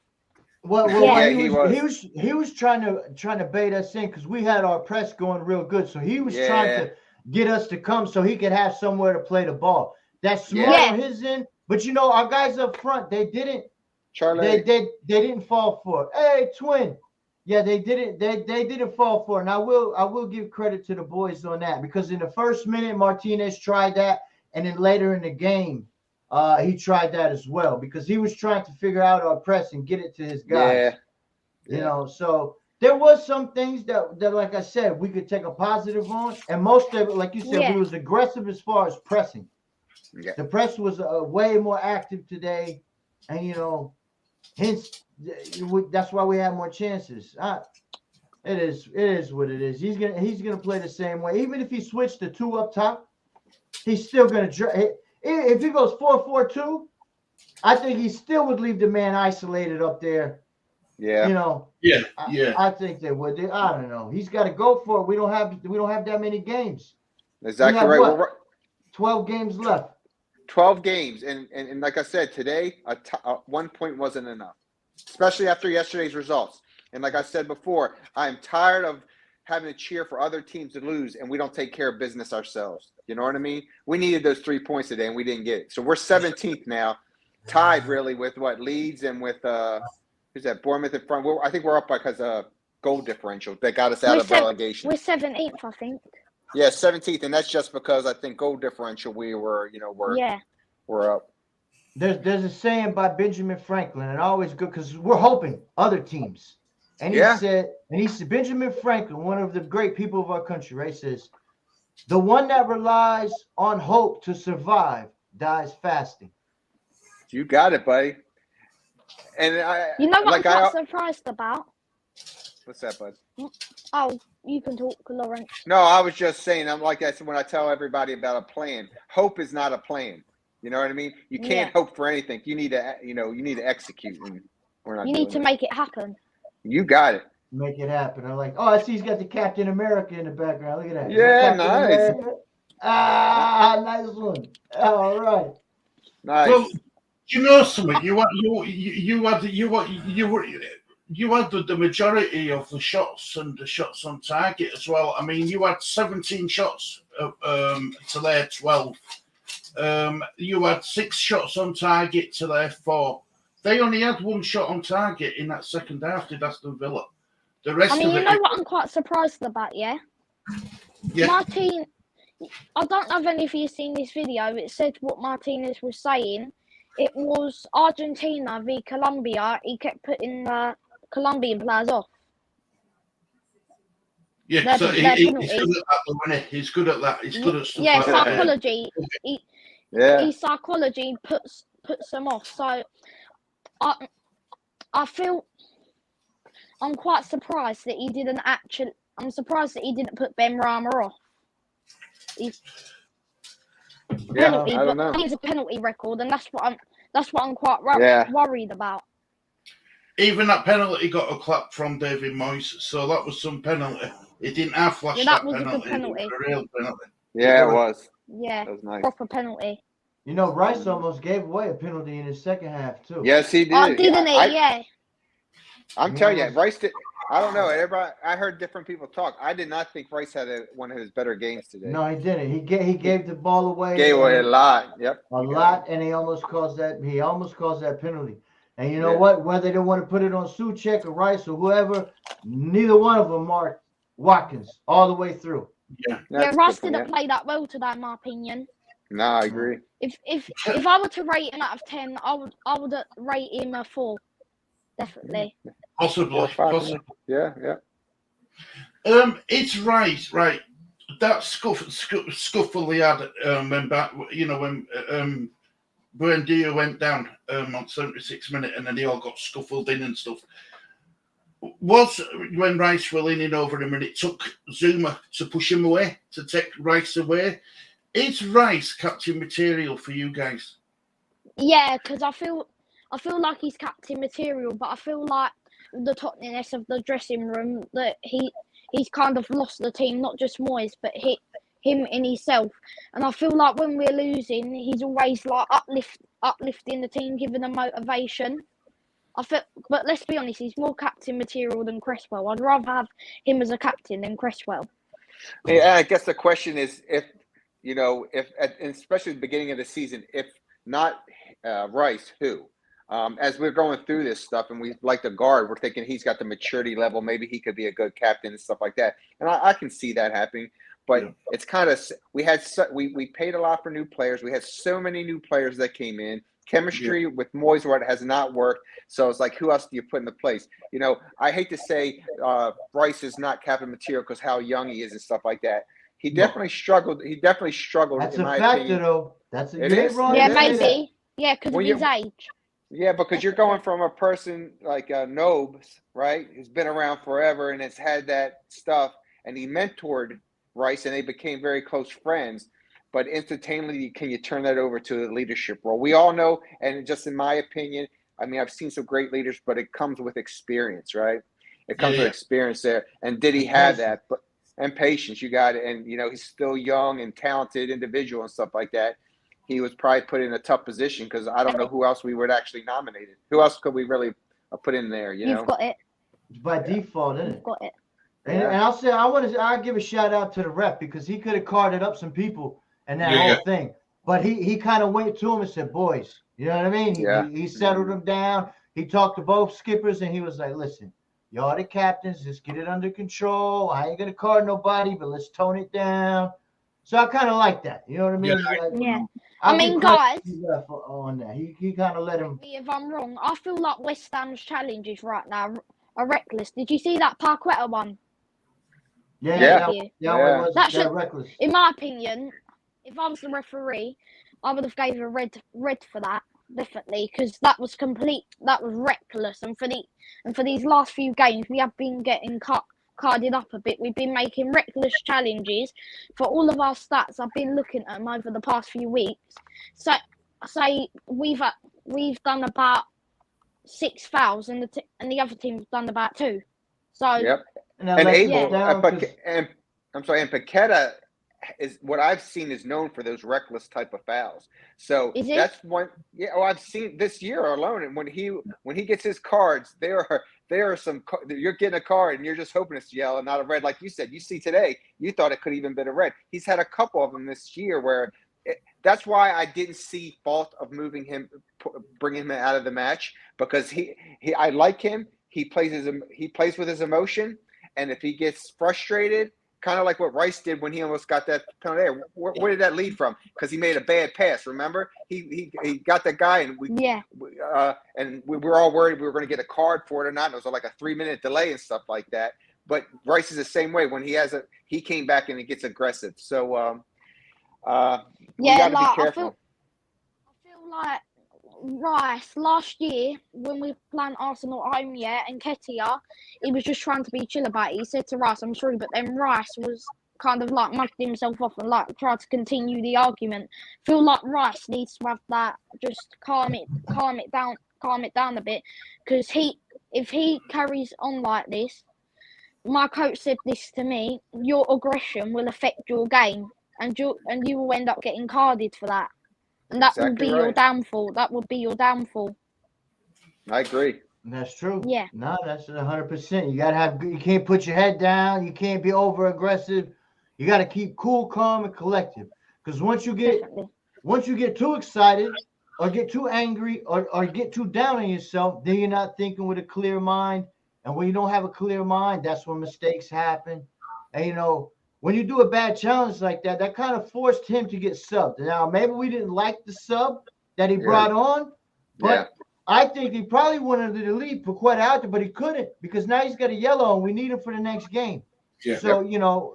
He was trying to bait us in because we had our press going real good, so he was trying to get us to come so he could have somewhere to play the ball. That's smart on his end, but our guys up front, they didn't. Charlie, they didn't fall for it. Hey, twin. Yeah, they didn't fall for it. And I will give credit to the boys on that, because in the first minute Martinez tried that, and then later in the game, he tried that as well, because he was trying to figure out our press and get it to his guys. So there was some things that like I said, we could take a positive on, and most of it, like you said, we was aggressive as far as pressing. Yeah. The press was way more active today, and hence that's why we have more chances. It is what it is. He's gonna play the same way. Even if he switched to 2 up top, he's still gonna. If he goes 4-4-2, I think he still would leave the man isolated up there Yeah. You know. Yeah. I think they would. I don't know. He's got to go for it. We don't have that many games. Exactly we have right. What? 12 games left. 12 games, and like I said today, 1 point wasn't enough, especially after yesterday's results. And like I said before, I'm tired of having to cheer for other teams to lose, and we don't take care of business ourselves. You know what I mean? We needed those 3 points today, and we didn't get it. So we're 17th now, tied really with Leeds and with who's that? Bournemouth in front. I think we're up because goal differential that got us out of relegation. We're 17th, I think. Yeah, 17th, and that's just because I think goal differential we're up. There's a saying by Benjamin Franklin, and always good because we're hoping other teams. And he said, Benjamin Franklin, one of the great people of our country, right, says, the one that relies on hope to survive dies fasting. You got it, buddy. And you know what I'm quite surprised about? What's that, bud? Oh, you can talk, Lauren. No, I was just saying, I'm like that when I tell everybody about a plan. Hope is not a plan. You know what I mean? You can't hope for anything. You need to execute. And we're not. You need to make it happen. You got it. Make it happen. I'm like, I see he's got the Captain America in the background. Look at that. Yeah, nice. Nice one. All right. Nice. Well, you know something? You had the majority of the shots and the shots on target as well. I mean, you had 17 shots to their 12. You had 6 shots on target to their 4. They only had 1 shot on target in that second half, did Aston Villa. The rest of it. You know what I'm quite surprised about, yeah? Martin, I don't know if any of you have seen this video. It said what Martinez was saying. It was Argentina v Colombia. He kept putting the Colombian players off. Yeah, so he's good at that, he's good at that. He's good at stuff like psychology. His psychology puts them off. So I feel I'm quite surprised that he didn't actually. I'm surprised that he didn't put Ben Rama off. Penalty, I don't know. He's a penalty record, and that's what I'm quite worried about. Even that penalty got a clap from David Moyes, so that was some penalty. He didn't have flash that was penalty. A good penalty. It was a real penalty. Yeah, it was. Yeah, that was nice. Proper penalty. You know, Rice almost gave away a penalty in his second half too. Yes, he did. Oh, didn't he? Yeah. I'm telling you, Rice did. I don't know. Everybody, I heard different people talk. I did not think Rice had one of his better games today. No, he didn't. He gave the ball away. Gave away a lot. Yep. A lot, and he almost caused that penalty. And you know what? Whether they want to put it on Souček or Rice or whoever, neither one of them marked Watkins all the way through. Yeah. Rice didn't play that well today, in my opinion. No, I agree. If I were to rate him out of 10, I would rate him a 4. Definitely. Possibly. Yeah. It's right. That scuffle they had when Buendia went down on 76 minutes, and then they all got scuffled in and stuff. Was when Rice were leaning over him, and it took Zuma to push him away, to take Rice away. Is Rice captain material for you guys? Yeah, because I feel like he's captain material, but I feel like the tottiness of the dressing room that he's kind of lost the team, not just Moyes, but him in himself. And I feel like when we're losing, he's always like uplifting the team, giving them motivation. But let's be honest, he's more captain material than Cresswell. I'd rather have him as a captain than Cresswell. Yeah, I guess the question is especially at the beginning of the season, if not Rice, who? As we're going through this stuff and we like the guard, we're thinking he's got the maturity level. Maybe he could be a good captain and stuff like that. And I can see that happening. But it's kind of we paid a lot for new players. We had so many new players that came in. Chemistry with Moyes has not worked. So it's like, who else do you put in the place? I hate to say Rice is not captain material because how young he is and stuff like that. He definitely struggled. That's in my opinion. Though. That's a good wrong. Yeah, maybe. Yeah, because of his age. Yeah, because you're going from a person like Nobes, right, who's been around forever and has had that stuff, and he mentored Rice, and they became very close friends. But instantaneously, can you turn that over to the leadership role? We all know, and just in my opinion, I mean, I've seen some great leaders, but it comes with experience, right? It comes with Yeah. experience there. And did he have that? But and patience, you got it. And, you know, he's still young and talented individual and stuff like that. He was probably put in a tough position because I don't know who else we would actually nominated. Who else could we really put in there, you know? You've got it. By default, isn't You've it? got it. And I'll give a shout out to the ref because he could have carded up some people and that Yeah. whole thing. But he kind of went to him and said, boys, you know what I mean? He settled them down. He talked to both skippers and he was like, listen, y'all the captains, just get it under control. I ain't gonna card nobody, but let's tone it down. So I kind of like that. You know what I mean? Yeah. I'll I mean, give credit guys, to the ref on that. He kind of let him. if I'm wrong, I feel like West Ham's challenges right now are reckless. Did you see that Parquetta one? Yeah. That should, reckless. in my opinion, if I was the referee, I would have gave a red for that, definitely, because that was reckless. And for these last few games, we have been getting carded up a bit. We've been making reckless challenges for all of our stats. I've been looking at them over the past few weeks. So say we've done about 6 fouls, and the other team's done about 2. So yep. And Paqueta is what I've seen is known for those reckless type of fouls. So that's one. Yeah, I've seen this year alone, and when he gets his cards, there are some. You're getting a card, and you're just hoping it's yellow, and not a red. Like you said, you see today, you thought it could even been a red. He's had a couple of them this year where. That's why I didn't see fault of moving him, bringing him out of the match, because I like him. He plays with his emotion, and if he gets frustrated, kind of like what Rice did when he almost got that penalty there. Where did that lead from? Because he made a bad pass. Remember, he got that guy, and we were all worried we were going to get a card for it or not. And it was like a 3-minute delay and stuff like that. But Rice is the same way. When he came back and he gets aggressive. So. We gotta be careful. I feel like Rice last year when we were playing Arsenal at home, and Ketia, he was just trying to be chill about it. He said to Rice, "I'm sorry," but then Rice was kind of like mugged himself off and like tried to continue the argument. I feel like Rice needs to have that, just calm it down a bit, because if he carries on like this, my coach said this to me: your aggression will affect your game. And you will end up getting carded for that, and that will be your downfall. That would be your downfall. I agree. That's true. Yeah. No, that's 100%. You can't put your head down. You can't be over aggressive. You got to keep cool, calm, and collective. Because once you get too excited, or get too angry, or get too down on yourself, then you're not thinking with a clear mind. And when you don't have a clear mind, that's when mistakes happen. And when you do a bad challenge like that, that kind of forced him to get subbed. Now, maybe we didn't like the sub that he brought on, but I think he probably wanted to delete Paqueta out there, but he couldn't because now he's got a yellow and we need him for the next game. Yeah. So,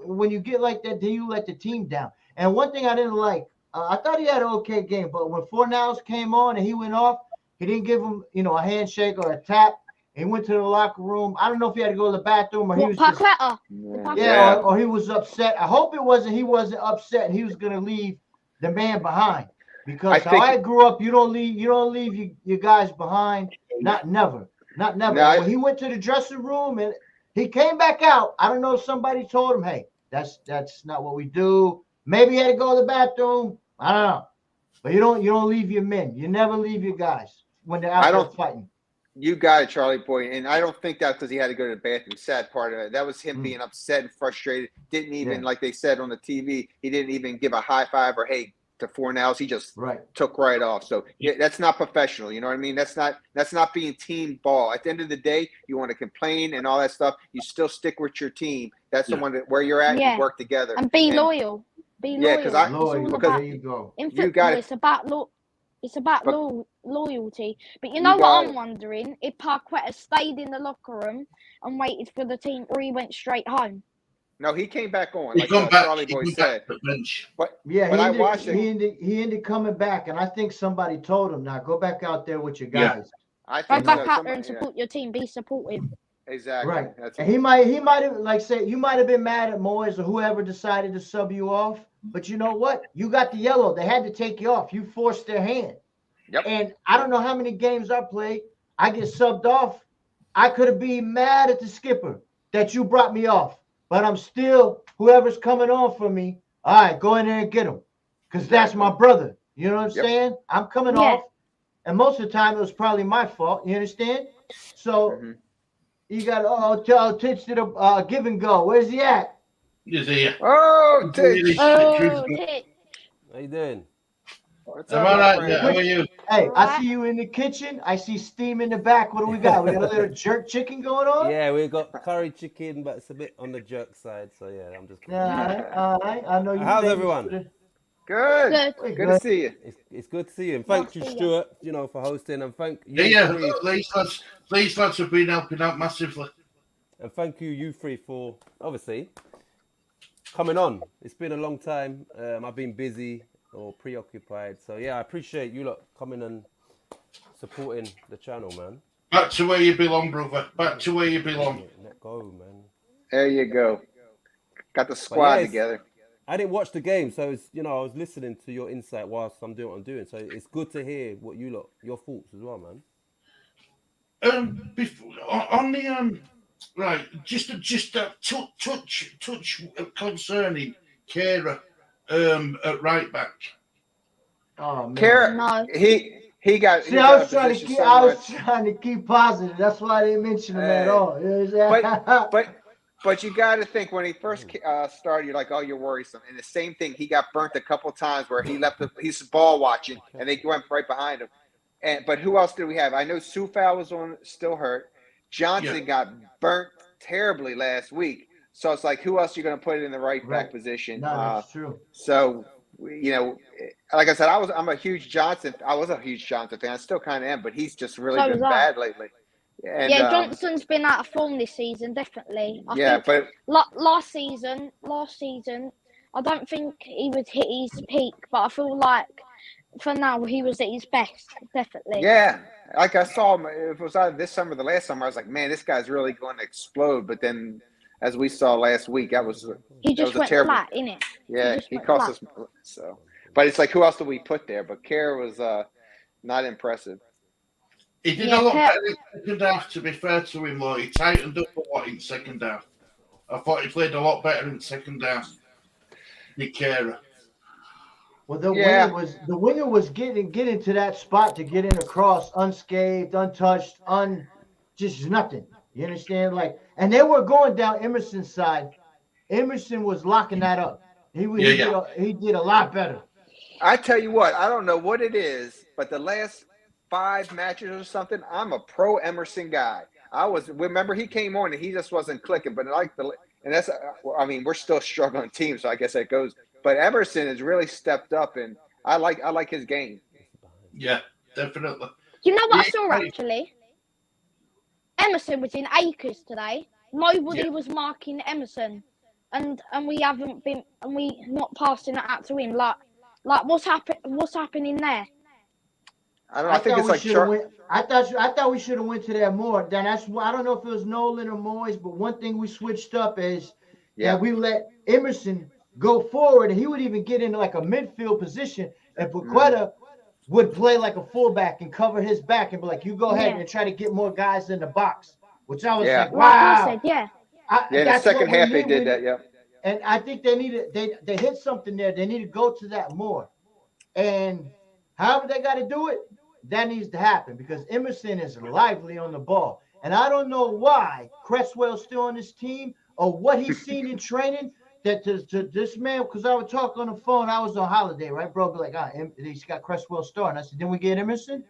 when you get like that, then you let the team down. And one thing I didn't like, I thought he had an okay game, but when Fornals came on and he went off, he didn't give him, a handshake or a tap. He went to the locker room. I don't know if he had to go to the bathroom or he was just, or he was upset. I hope he wasn't upset and he was going to leave the man behind. Because I grew up, you don't leave your guys behind. Never. When he went to the dressing room and he came back out, I don't know if somebody told him, hey, that's not what we do. Maybe he had to go to the bathroom. I don't know. But you don't leave your men. You never leave your guys when they're out there fighting. You got it, Charlie boy. And I don't think that's because he had to go to the bathroom. Sad part of it. That was him being upset and frustrated. Didn't even, like they said on the TV, he didn't even give a high five or hey to Fornals. He just took right off. So that's not professional. You know what I mean? That's not being team ball. At the end of the day, you want to complain and all that stuff. You still stick with your team. That's the one that where you're at. You work together and be loyal. Be loyal. Because there you go. In football, it's about loyalty. But you know what I'm wondering? If Parquetta stayed in the locker room and waited for the team, or he went straight home. No, he came back on. Like Charlie boy said. But I watched it. He ended coming back, and I think somebody told him, "Now go back out there with your guys. I think go back out there and support your team. Be supportive." Exactly. Right. And he might have you might have been mad at Moyes or whoever decided to sub you off. But you know what? You got the yellow. They had to take you off. You forced their hand. Yep. And I don't know how many games I played. I get subbed off, I could have been mad at the skipper that you brought me off, but I'm still whoever's coming on for me. All right, go in there and get him, because that's my brother. You know what I'm saying? I'm coming off, and most of the time it was probably my fault. You understand? So you got Titch did a give and go. Where's he at? Is he? Oh, Titch. Oh, Titch. How you doing? What's I'm up, all my right. friend? Yeah, how are you? Hey, I see you in the kitchen. I see steam in the back. What do we got? We got a little jerk chicken going on? Yeah, we got curry chicken, but it's a bit on the jerk side. So yeah, I'm just kidding. All right. I know you. How's famous everyone? for the- Good. Good. Good to see you. It's good to see you, and thank Nice you, to see you. Stuart, for hosting, and thank you, Yeah, three, these lads have been helping out massively. and thank you three for obviously coming on. It's been a long time. I've been busy or preoccupied, so yeah, I appreciate you lot coming and supporting the channel, man. Back to where you belong, brother. Back to where you belong. Let go, man. There you go. Got the squad together. I didn't watch the game, so it's, I was listening to your insight whilst I'm doing what I'm doing. So it's good to hear what you lot, your thoughts as well, man. Before, on the right, just a touch concerning Kara at right back. Oh man. Kara, No. he got. See, I was trying to keep positive. That's why I didn't mention him at all. But you got to think when he first started, you're like, oh, you're worrisome. And the same thing, he got burnt a couple times where he left. He's ball watching, and they went right behind him. But who else did we have? I know Sufal was still hurt. Johnson got burnt terribly last week. So it's like, who else are you going to put in the right back position? No, that's true. So, like I said, I was a huge Johnson fan. I still kind of am, but he's just really been bad lately. And, Johnson's been out of form this season, definitely. I think last season, I don't think he would hit his peak, but I feel like for now he was at his best, definitely. Yeah, like I saw him. If it was either this summer or the last summer, I was like, man, this guy's really going to explode. But then, as we saw last week, he just went flat, innit? Yeah, he cost us. So, but it's like, who else do we put there? But Kerr was not impressive. He did a lot better in second half, to be fair to him, though. He tightened up a lot in second half. I thought he played a lot better in second half. Nick Kara. Well, the winger was getting to that spot to get in across unscathed, untouched, just nothing. You understand? And they were going down Emerson's side. Emerson was locking that up. He did a lot better. I tell you what, I don't know what it is, but the last 5 matches or something, I'm a pro Emerson guy. Remember he came on and he just wasn't clicking, but we're still a struggling team, so I guess that goes. But Emerson has really stepped up, and I like his game. Yeah, definitely. You know what I saw actually? Emerson was in acres today. Nobody was marking Emerson, and we not passing it out to him. Like what's happening there? I don't know. I think it's like I thought we should have went to that more. Then I don't know if it was Nolan or Moyes, but one thing we switched up is that we let Emerson go forward, and he would even get into like a midfield position, and Paqueta would play like a fullback and cover his back and be like, you go ahead and try to get more guys in the box, which I was like, wow. Like I said, in the second half they did that, yeah. And I think they hit something there. They need to go to that more. And however they got to do it, that needs to happen because Emerson is lively on the ball. And I don't know why Cresswell's still on this team or what he's seen in training that to this man, because I would talk on the phone. I was on holiday, right, bro? Be like, he's got Cresswell starting. I said, then we get Emerson?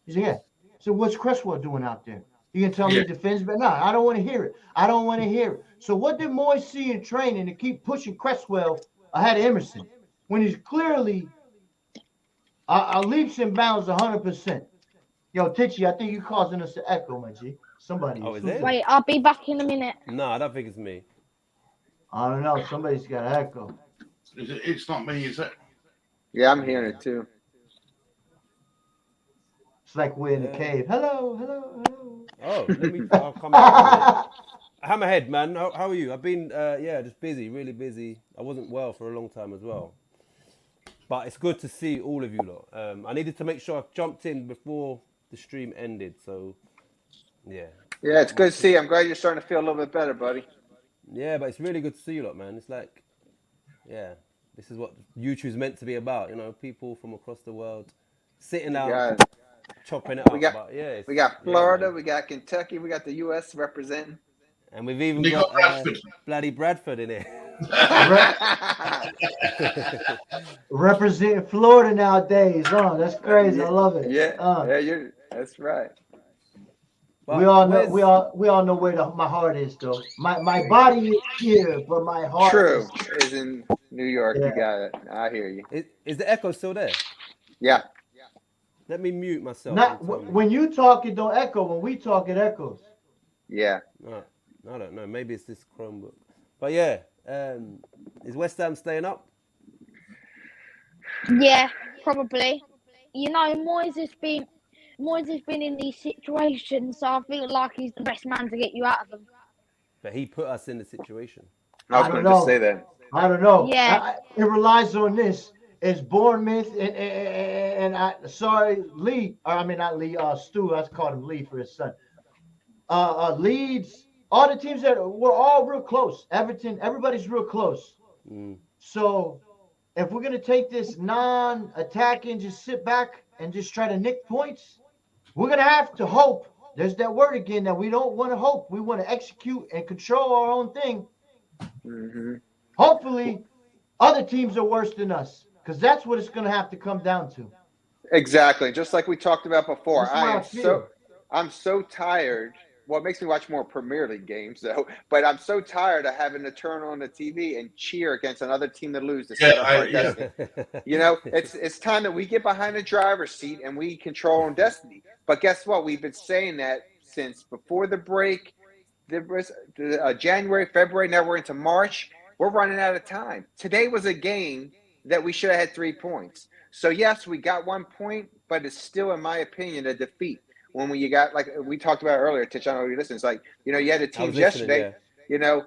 He said, yeah. So what's Cresswell doing out there? You can tell me he defends, but no, I don't want to hear it. So what did Moyes see in training to keep pushing Cresswell ahead of Emerson when he's clearly leaps and bounds 100%? Yo, Titchy, I think you're causing us an echo, my G. Somebody. Oh, is it? Wait, I'll be back in a minute. No, I don't think it's me. I don't know. Somebody's got an echo. It's not me, is it? Yeah, I'm hearing it too. It's like we're in the cave. Hello. Oh, I'll come back. Hammerhead, man. How are you? I've been, just busy, really busy. I wasn't well for a long time as well. But it's good to see all of you lot. I needed to make sure I jumped in before the stream ended. So Yeah. Yeah, it's good to see you. I'm glad you're starting to feel a little bit better, buddy. Yeah, but it's really good to see you lot, man. It's like, yeah, this is what YouTube's meant to be about. You know, people from across the world sitting We down, got chopping it we up. got But yeah, we got yeah, Florida, man. we got Kentucky, we got the U.S. representing. And we've even You got got Bradford. bloody Bradford in it. Representing Florida nowadays. Oh, that's crazy. I love it. yeah, that's right. We But all know where's we all know where my heart is though. My body is here, but my heart True is is in New York. yeah. You got it. I hear you. is the echo still there? Yeah. Let me mute myself. You Not tell me. when you talk, it don't echo. When we talk, it echoes. Yeah. No, I don't know. Maybe it's this Chromebook. But yeah, is West Ham staying up? Yeah, probably. You know, Moyes has been in these situations, so I feel like he's the best man to get you out of them. But he put us in the situation. I was I don't going to just say know. that. I don't know. Yeah. It relies on this. It's Bournemouth and sorry, Lee. I mean not Lee. Stu. I called him Lee for his son. Leeds. All the teams that were all real close. Everton. Everybody's real close. So if we're gonna take this non-attacking, just sit back and just try to nick points, we're gonna have to hope. There's that word again that we don't want to hope. We want to execute and control our own thing. Mm-hmm. Hopefully, other teams are worse than us, because that's what it's going to have to come down to. Exactly. Just like we talked about before. That's how I'm so tired. Well, it makes me watch more Premier League games though, but I'm so tired of having to turn on the TV and cheer against another team to lose to set up our destiny. You know, it's time that we get behind the driver's seat and we control our own destiny. But guess what? We've been saying that since before the break. January, February, now we're into March. We're running out of time. Today was a game that we should have had 3 points. So yes, we got 1 point, but it's still, in my opinion, a defeat. When you got, like we talked about earlier, Titch, I know you listen. It's like, you know, you had the teams yesterday, you know,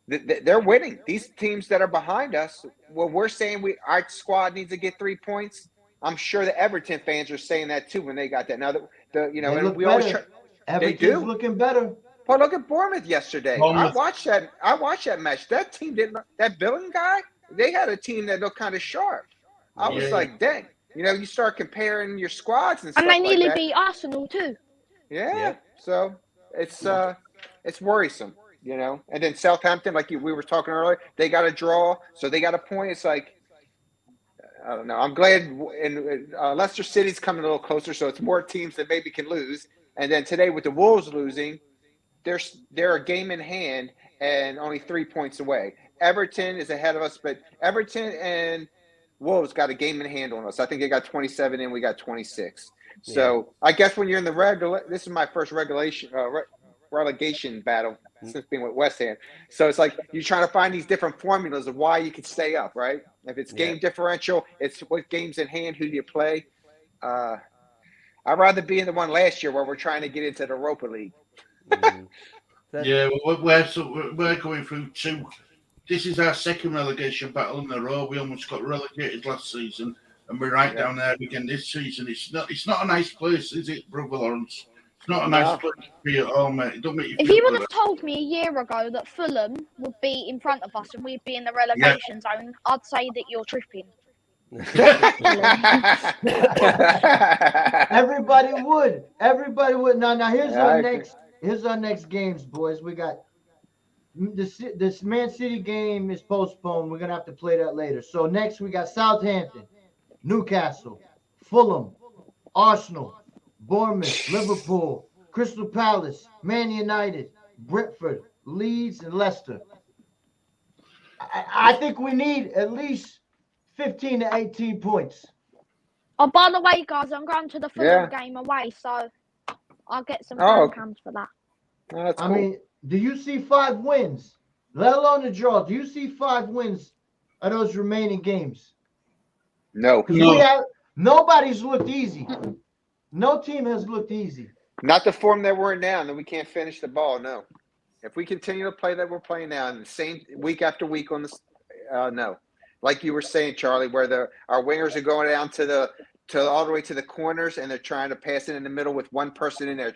they're winning. These teams that are behind us, well, we're saying our squad needs to get 3 points. I'm sure the Everton fans are saying that too when they got that. Now you know, and we always try, they do looking better. Well, look at Bournemouth yesterday. I watched that match. That team didn't. That Billing guy, they had a team that looked kind of sharp. I was like, dang. You know, you start comparing your squads and stuff And they nearly like that. beat Arsenal too. Yeah. So it's worrisome, you know. And then Southampton, like we were talking earlier, they got a draw, so they got a point. It's like, I don't know. I'm glad and Leicester City's coming a little closer, so it's more teams that maybe can lose. And then today with the Wolves losing, they're a game in hand and only 3 points away. Everton is ahead of us, but Everton and Wolves got a game in hand on us. I think they got 27 and we got 26. So I guess when you're in the this is my first relegation battle since being with West Ham. So it's like you're trying to find these different formulas of why you can stay up, right? If it's game differential, it's what games in hand, who do you play? I'd rather be in the one last year where we're trying to get into the Europa League. Yeah, we're going through two. This is our second relegation battle in a row. We almost got relegated last season, and we're right down there again this season. It's not a nice place, is it, Brother Lawrence? It's not a nice place to be at home, mate. It don't make you If feel you would good. have told me a year ago that Fulham would be in front of us and we'd be in the relegation zone, I'd say that you're tripping. Everybody would. Now here's our next games, boys. We got this Man City game is postponed. We're gonna have to play that later. So next we got Southampton, Newcastle, Fulham, Arsenal, Bournemouth, Liverpool, Crystal Palace, Man United, Brentford, Leeds, and Leicester. I think we need at least 15 to 18 points. Oh, by the way, guys, I'm going to the Fulham game away, so I'll get some fan cams for that. Oh, that's I cool. mean, do you see 5 wins, let alone the draw? Do you see 5 wins of those remaining games? No. Nobody's looked easy. No team has looked easy. Not the form that we're in now, and then we can't finish the ball, no. If we continue to play that we're playing now, and the same week after week on this, no. Like you were saying, Charlie, where our wingers are going down to to all the way to the corners, and they're trying to pass it in the middle with one person in there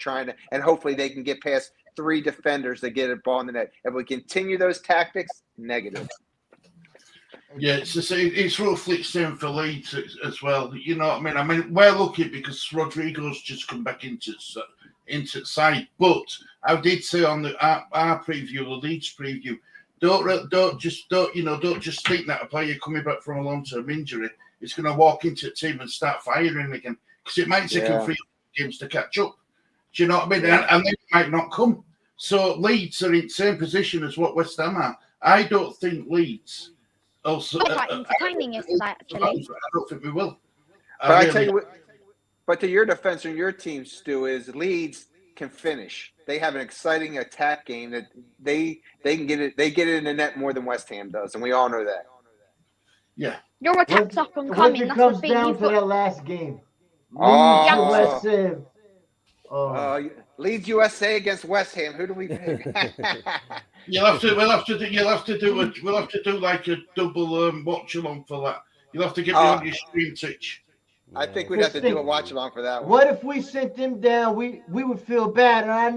and hopefully they can get past 3 defenders to get a ball in the net. If we continue those tactics, negative. Yeah, it's roughly the same for Leeds as well. You know what I mean? I mean, we're lucky because Rodrigo's just come back into the side. But I did say on our preview, the Leeds preview, don't just think that a player coming back from a long-term injury is going to walk into the team and start firing again, because it might take him 3 games to catch up. Do you know what I mean? Yeah. And they might not come. So Leeds are in the same position as what West Ham are. I don't think Leeds. Also, quite entertaining yesterday, actually. I don't think we will. But I tell you what. But to your defense and your team, Stu, is Leeds can finish. They have an exciting attack game that they can get it. They get it in the net more than West Ham does, and we all know that. Yeah. Your attack's up and When coming. it That's comes the thing. down You've to got that last game, Oh. Leeds USA. Leeds USA against West Ham. Who do we pick? We'll have to do like a double watch along for that. You'll have to get me on your stream, Titch. I think we'd have to do a watch along for that one. What if we sent them down? We would feel bad, and I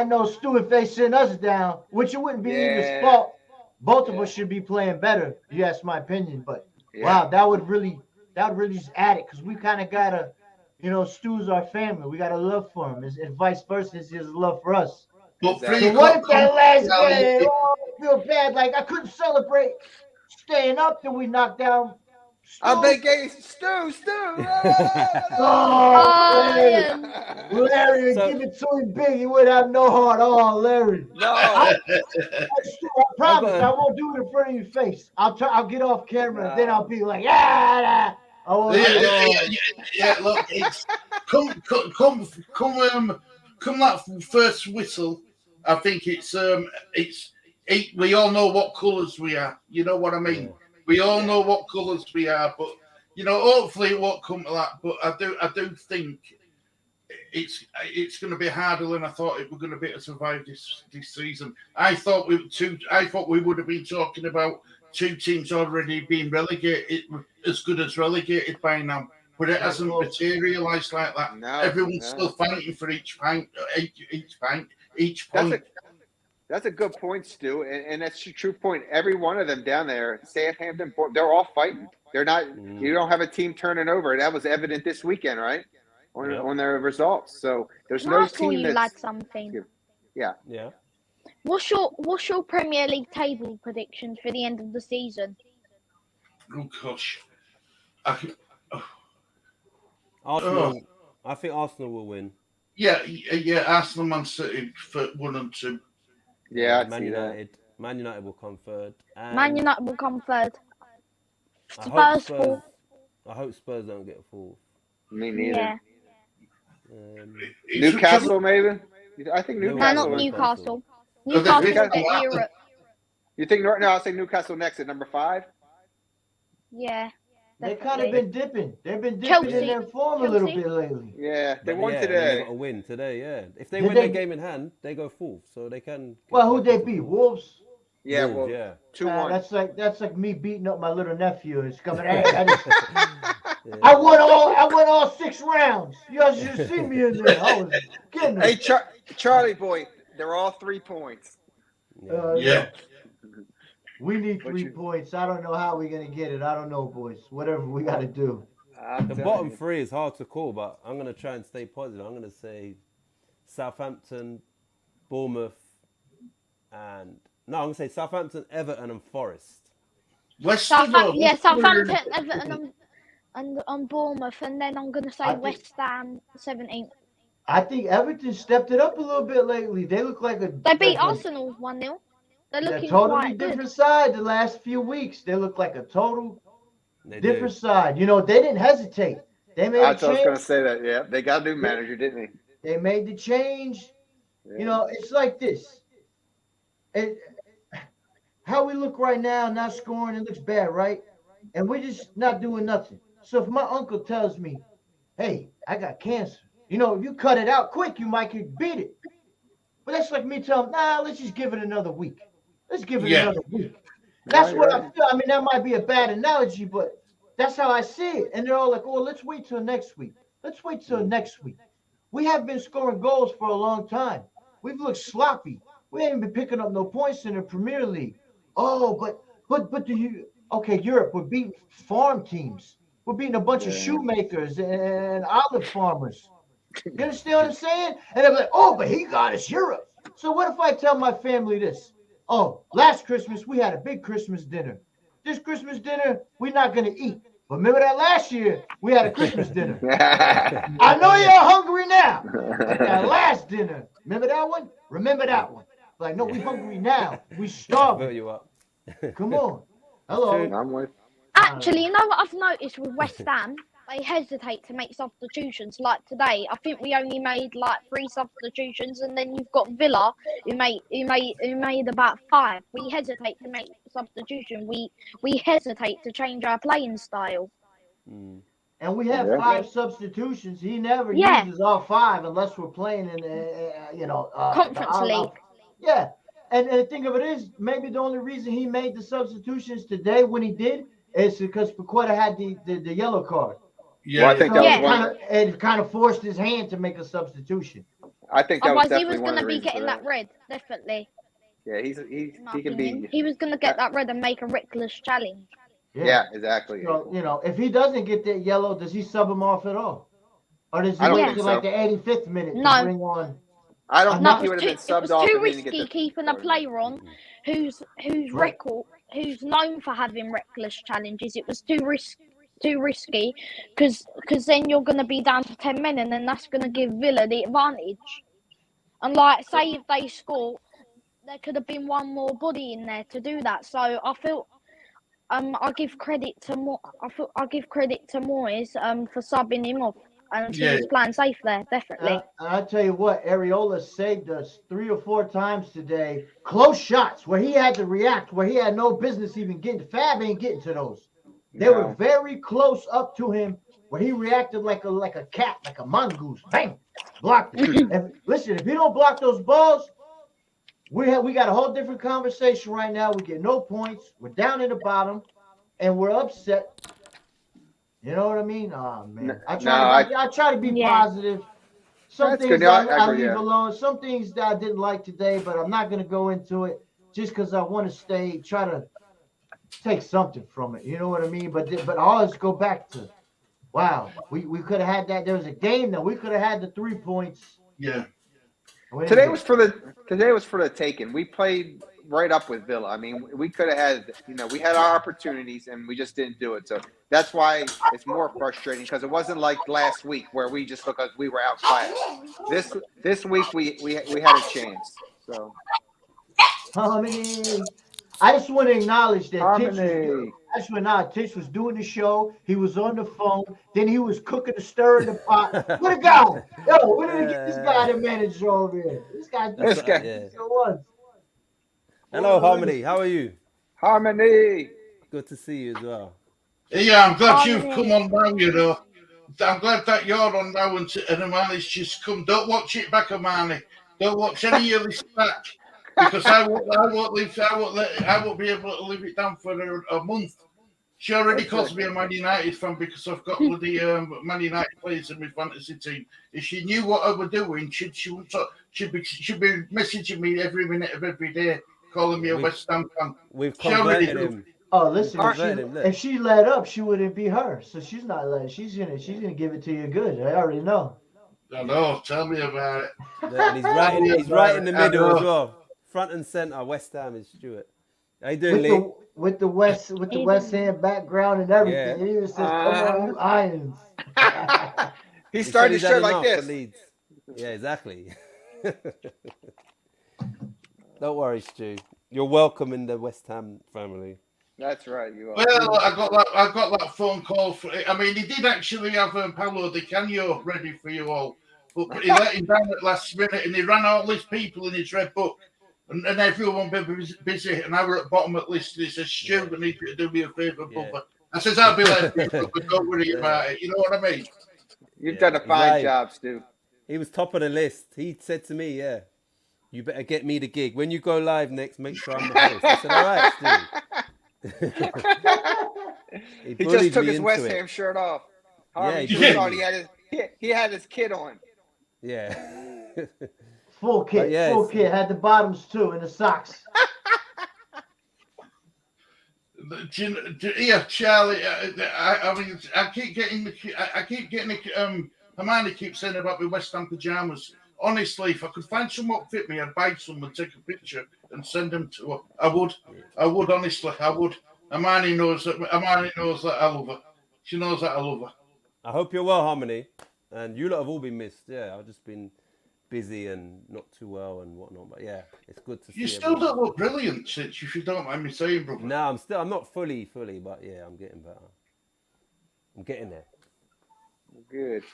know, Stu, if they sent us down, which it wouldn't be either's fault. Both of us should be playing better. Yes, my opinion. But wow, that would really just add it, because we kind of gotta, Stu's our family. We got a love for him, and vice versa. It's his love for us. But So what if that last game? I feel bad. Like I couldn't celebrate staying up till we knocked down. I bet Stu. Larry, give it to him big. He would have no heart. Oh, Larry. No. I promise I won't do it in front of your face. I'll get off camera and then I'll be like, yeah. Look, it's come that first whistle. I think it's we all know what colours we are. You know what I mean? Yeah. We all know what colours we are, but hopefully it won't come to that. But I do think it's going to be harder than I thought it was going to be to survive this season. I thought we would have been talking about 2 teams already being relegated, as good as relegated by now, but it hasn't materialised like that. No, everyone's still fighting for each point. That's a good point, Stu, and that's a true point. Every one of them down there, Southampton, they're all fighting. They're not. You don't have a team turning over. That was evident this weekend, right? On their results. So there's no team that's. Like something. Yeah. What's your Premier League table predictions for the end of the season? Oh gosh. Arsenal. I think Arsenal will win. Yeah. Arsenal, Man City for 1 and 2. Yeah, Man United will come third. Man United will come third. I hope Spurs don't get 4th. Me neither. Yeah. Newcastle, maybe. I think Newcastle. No, not Newcastle. Newcastle at Europe. You think? No, I'll say Newcastle next at number 5. Yeah. They kind of been dipping. They've been dipping in their form a little bit lately. Yeah, they won today. They got a win today, yeah. If they win their game in hand, they go 4th, so they can. Well, who'd they beat? Wolves? Yeah, Wolves, yeah. 2-1. That's like me beating up my little nephew. It's coming at I won all 6 rounds. You guys should see me in there. I was kidding. Hey, Charlie boy, they're all 3 points. Yeah. We need 3 points. I don't know how we're going to get it. I don't know, boys. Whatever we got to do. The bottom 3 is hard to call, but I'm going to try and stay positive. I'm going to say Southampton, Bournemouth, I'm going to say Southampton, Everton, and Forest. Southampton, Everton, and Bournemouth, and then I'm going to say West Ham 17th. I think Everton stepped it up a little bit lately. They look like They beat Arsenal 1-0. They're looking totally different side the last few weeks. They look like a total different side. They didn't hesitate. They made a change. I was going to say that, yeah. They got a new manager, didn't they? They made the change. Yeah. It's like this. How we look right now, not scoring, it looks bad, right? And we're just not doing nothing. So if my uncle tells me, hey, I got cancer, if you cut it out quick, you might get beat it. But that's like me telling him, let's just give it another week. Let's give it another week. That's what I feel. I mean, that might be a bad analogy, but That's how I see it. And they're all like, "Oh, let's wait till next week. Let's wait till next week." We have been scoring goals for a long time. We've looked sloppy. We ain't been picking up no points in the Premier League. Oh, but do you? Okay, Europe. We're beating farm teams. We're beating a bunch of shoemakers and olive farmers. You understand what I'm saying? And they're like, "Oh, but he got us Europe." So what if I tell my family this? "Oh, last Christmas we had a big Christmas dinner. This Christmas dinner we're not gonna eat. But remember that last year we had a Christmas dinner. I know you're hungry now. But that last dinner, remember that one? Remember that one. Like, no, we hungry now. We Build starving. you up. Come on. Hello. I'm with. Actually, you know what I've noticed with West Ham? They hesitate to make substitutions. Like today, I think we only made like 3 substitutions, and then you've got Villa who made about 5. We hesitate to make substitution. We hesitate to change our playing style. And we have 5 substitutions. He never uses all 5 unless we're playing in Conference League. Yeah. And the thing of it is, maybe the only reason he made the substitutions today when he did is because Paqueta had the yellow card. Yeah, Well, I think that was one. It kind of forced his hand to make a substitution. I think that was Otherwise, he definitely was one going of to the be reasons for getting that. that red, definitely. Yeah, he can be. He was going to get that red and make a reckless challenge. Yeah, exactly. So, if he doesn't get that yellow, does he sub him off at all? Or does he I don't wait think till so. like the 85th minute to No. bring on? I don't No, think he would have been it subbed was off too if he didn't risky get the. keeping a player on who's known for having reckless challenges. It was too risky because then you're going to be down to 10 men, and then that's going to give Villa the advantage. And like, say if they score, there could have been one more body in there to do that. So I feel I give credit to Moyes for subbing him off, and he was playing safe there, definitely. I tell you what, Areola saved us 3 or 4 times today. Close shots where he had to react, where he had no business even getting. Fab ain't getting to those. They were very close up to him, where he reacted like a cat, like a mongoose. Bang, blocked it. And listen, if you don't block those balls, we got a whole different conversation right now. We get no points. We're down in the bottom, and we're upset. You know what I mean? Oh man, I try to be positive. Some That's things good. No, I I agree, leave alone. Some things that I didn't like today, but I'm not going to go into it just because I want to try to take something from it. You know what I mean? But I always go back to, wow, we could have had that. There was a game that we could have had the 3 points. Yeah. Today was for the taking. We played right up with Villa. I mean, we could have had, we had our opportunities and we just didn't do it. So that's why it's more frustrating, because it wasn't like last week where we just looked like we were outclassed. This week we had a chance. So Harmony. I just want to acknowledge that Harmony. Tish was doing the show. He was on the phone. Then he was cooking the stir in the pot. What a guy! Yo, where did we get this guy to manage over here? This guy. Hello, Harmony. How are you? Harmony. Good to see you as well. Yeah, I'm glad you've come on now, I'm glad that you're on now and Amani's just come. Don't watch it back, Amani. Don't watch any of this back, because I won't be able to leave it down for a month. She already calls me a Man United fan because I've got bloody Man United players in my fantasy team. If she knew what I was doing, she'd be messaging me every minute of every day, calling me a West Ham fan. We've converted him. Oh, listen! If she let up, she wouldn't be her. So she's not letting. She's gonna give it to you good. I already know. I know. Tell me about it. And he's right in the middle as well, front and center. West Ham is Stuart. How you doing, Lee? With the West Ham background and everything. He even says, "Come on, Irons." He started his shirt like this. Yeah, exactly. Don't worry, Stu. You're welcome in the West Ham family. That's right, you are. Well, I got that phone call. He did actually have Paolo Di Canio ready for you all, but he let him down at last minute, and he ran all these people in his red book, and everyone was busy, and I were at the bottom of the list, and he says, "Stu, I need you to do me a favour, brother." I says, "I'll be there, don't worry about it." You know what I mean? You've done a fine job, Stu. He was top of the list. He said to me, "You better get me the gig. When you go live next, make sure I'm the host." I said, "All right, Stu." He just bullied took me his into West it. Ham shirt off. Harvey Yeah, just bullied thought me. he had his kid on. Yeah. Full kit, yeah, full it's- kit. Had the bottoms too and the socks. Yeah, Charlie. I mean, I keep getting Hermione keeps saying about my West Ham pajamas. Honestly, if I could find some what fit me, I'd buy some and take a picture and send them to her. I would. Honestly, I would. Hermione knows that. Hermione knows that I love her. She knows that I love her. I hope you're well, Harmony. And you lot have all been missed. Yeah, I've just been busy and not too well and whatnot. But yeah, it's good to see You still everyone. don't look brilliant, Sitch, if you don't mind me saying, brother. No, I'm not fully, but yeah, I'm getting better. I'm getting there. Good.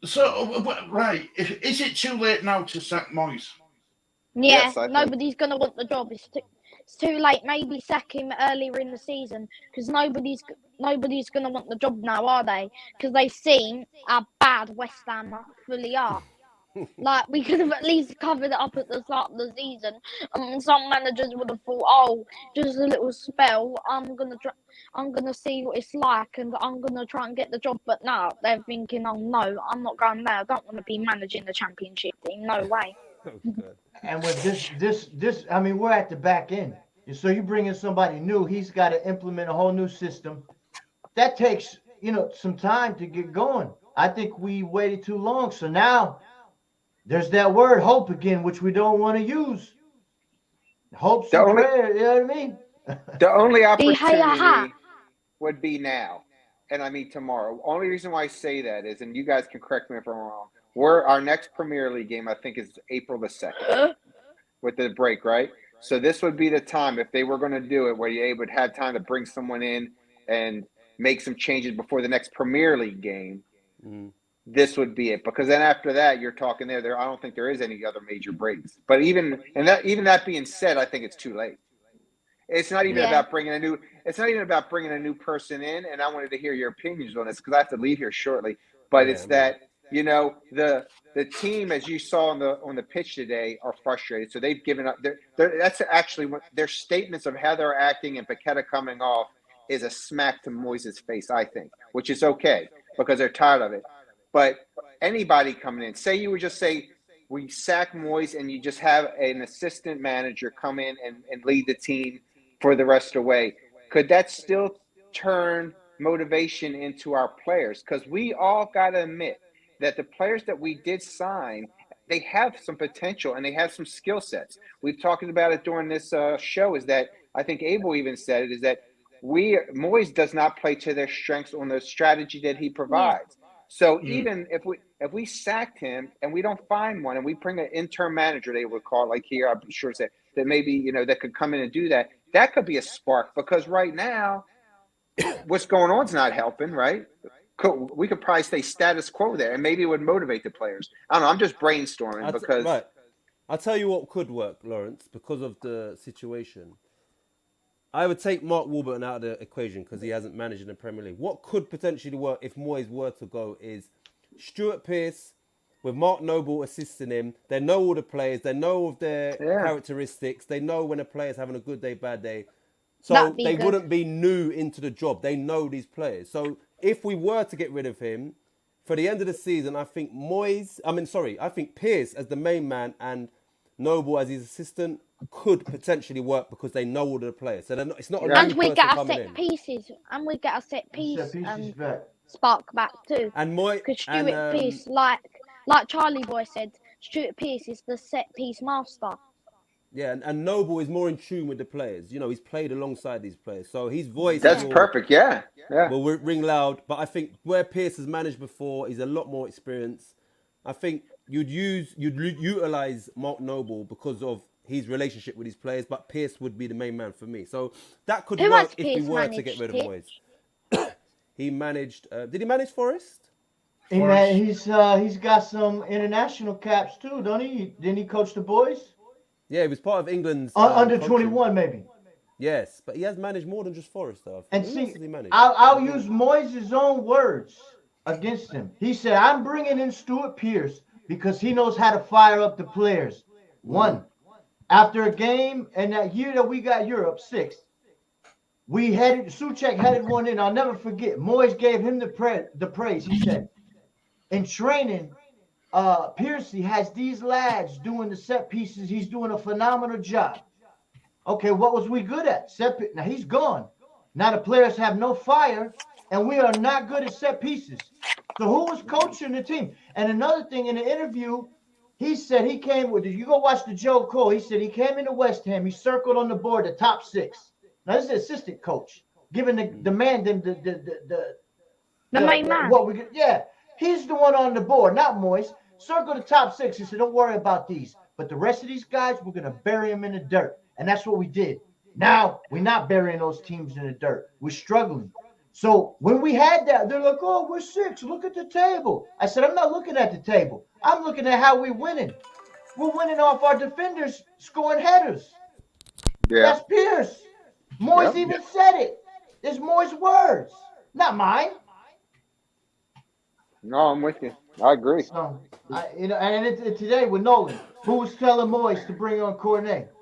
So, right, is it too late now to sack Moyes? Yeah, Yes, I think. nobody's going to want the job. It's too late. Maybe sack him earlier in the season because nobody's going to want the job now, are they? Because they've seen how bad West Ham fully are. Like, we could have at least covered it up at the start of the season. Some managers would have thought, oh, just a little spell. I'm gonna see what it's like, and I'm gonna try and get the job. But now they're thinking, oh no, I'm not going there. I don't want to be managing the Championship team. No way. Oh, God. And with this, I mean, we're at the back end. So you bring in somebody new, he's got to implement a whole new system. That takes, some time to get going. I think we waited too long. So now there's that word hope again, which we don't want to use. Hopes and prayer, you know what I mean? The only Be hey, aha. opportunity would be now, and I mean tomorrow. Only reason why I say that is, and you guys can correct me if I'm wrong, our next Premier League game, I think, is April the 2nd with the break, right? So this would be the time, if they were going to do it, where you would have time to bring someone in and make some changes before the next Premier League game. Mm. This would be it, because then after that, you're talking there. I don't think there is any other major breaks. But even that being said, I think it's too late. It's not even about bringing a new. It's not even about bringing a new person in. And I wanted to hear your opinions on this because I have to leave here shortly. But it's that the team, as you saw on the pitch today, are frustrated. So they've given up. That's actually what their statements of how they're acting and Paqueta coming off is a smack to Moyes' face, I think, which is okay because they're tired of it. But anybody coming in, say you would just say we sack Moyes and you just have an assistant manager come in and lead the team for the rest of the way, could that still turn motivation into our players? Because we all got to admit that the players that we did sign, they have some potential and they have some skill sets. We've talked about it during this show, is that I think Abel even said it, is that Moyes does not play to their strengths on the strategy that he provides. So even if we sacked him and we don't find one and we bring an interim manager, they would call it, like here, I'm sure that maybe, that could come in and do that. That could be a spark, because right now what's going on is not helping, right? We could probably stay status quo there and maybe it would motivate the players. I don't know. I'm just brainstorming because. Right. I'll tell you what could work, Lawrence, because of the situation. I would take Mark Warburton out of the equation because he hasn't managed in the Premier League. What could potentially work if Moyes were to go is Stuart Pearce with Mark Noble assisting him. They know all the players. They know of their characteristics. They know when a player's having a good day, bad day. So they wouldn't be new into the job. They know these players. So if we were to get rid of him, for the end of the season, I think I think Pearce as the main man and Noble as his assistant could potentially work because they know all the players. So it's not a and new we get our person set pieces, and we get a set piece back. spark back too. And Moyes, because Stuart Pearce, like Charlie Boy said, Stuart Pearce is the set piece master. Yeah, and Noble is more in tune with the players. He's played alongside these players, so his voice. That's perfect. Yeah. Will ring loud. But I think where Pearce has managed before, he's a lot more experienced. I think you'd utilize Mark Noble because of his relationship with his players, but Pearce would be the main man for me. So that could work if we were to get rid of Moyes. He managed. Did he manage Forest? He's got some international caps too, don't he? Didn't he coach the boys? Yeah, he was part of England's under 21, maybe. Yes, but he has managed more than just Forest, though. And see, I'll use Moyes' own words against him. He said, "I'm bringing in Stuart Pearce because he knows how to fire up the players." One, after a game, and that year that we got Europe, 6, Suchek headed one in. I'll never forget. Moyes gave him the praise. He said, in training, Piercy has these lads doing the set pieces. He's doing a phenomenal job. Okay, what was we good at? Now he's gone. Now the players have no fire, and we are not good at set pieces. So who was coaching the team? And another thing, in the interview, he said he came with. Did you go watch the Joe Cole? He said he came into West Ham. He circled on the board the top 6. Now this is the assistant coach giving the man the main man. What we get? Yeah, he's the one on the board, not Moyes. Circle the top 6. He said, don't worry about these, but the rest of these guys, we're gonna bury them in the dirt. And that's what we did. Now, we're not burying those teams in the dirt. We're struggling. So when we had that, they're like, oh, we're 6. Look at the table. I said, I'm not looking at the table. I'm looking at how we're winning. We're winning off our defenders scoring headers. Yeah. That's Pierce. Moyes even said it. It's Moyes' words, not mine. No, I'm with you. I agree. So, today with Nolan, who was telling Moyes to bring on Cornet?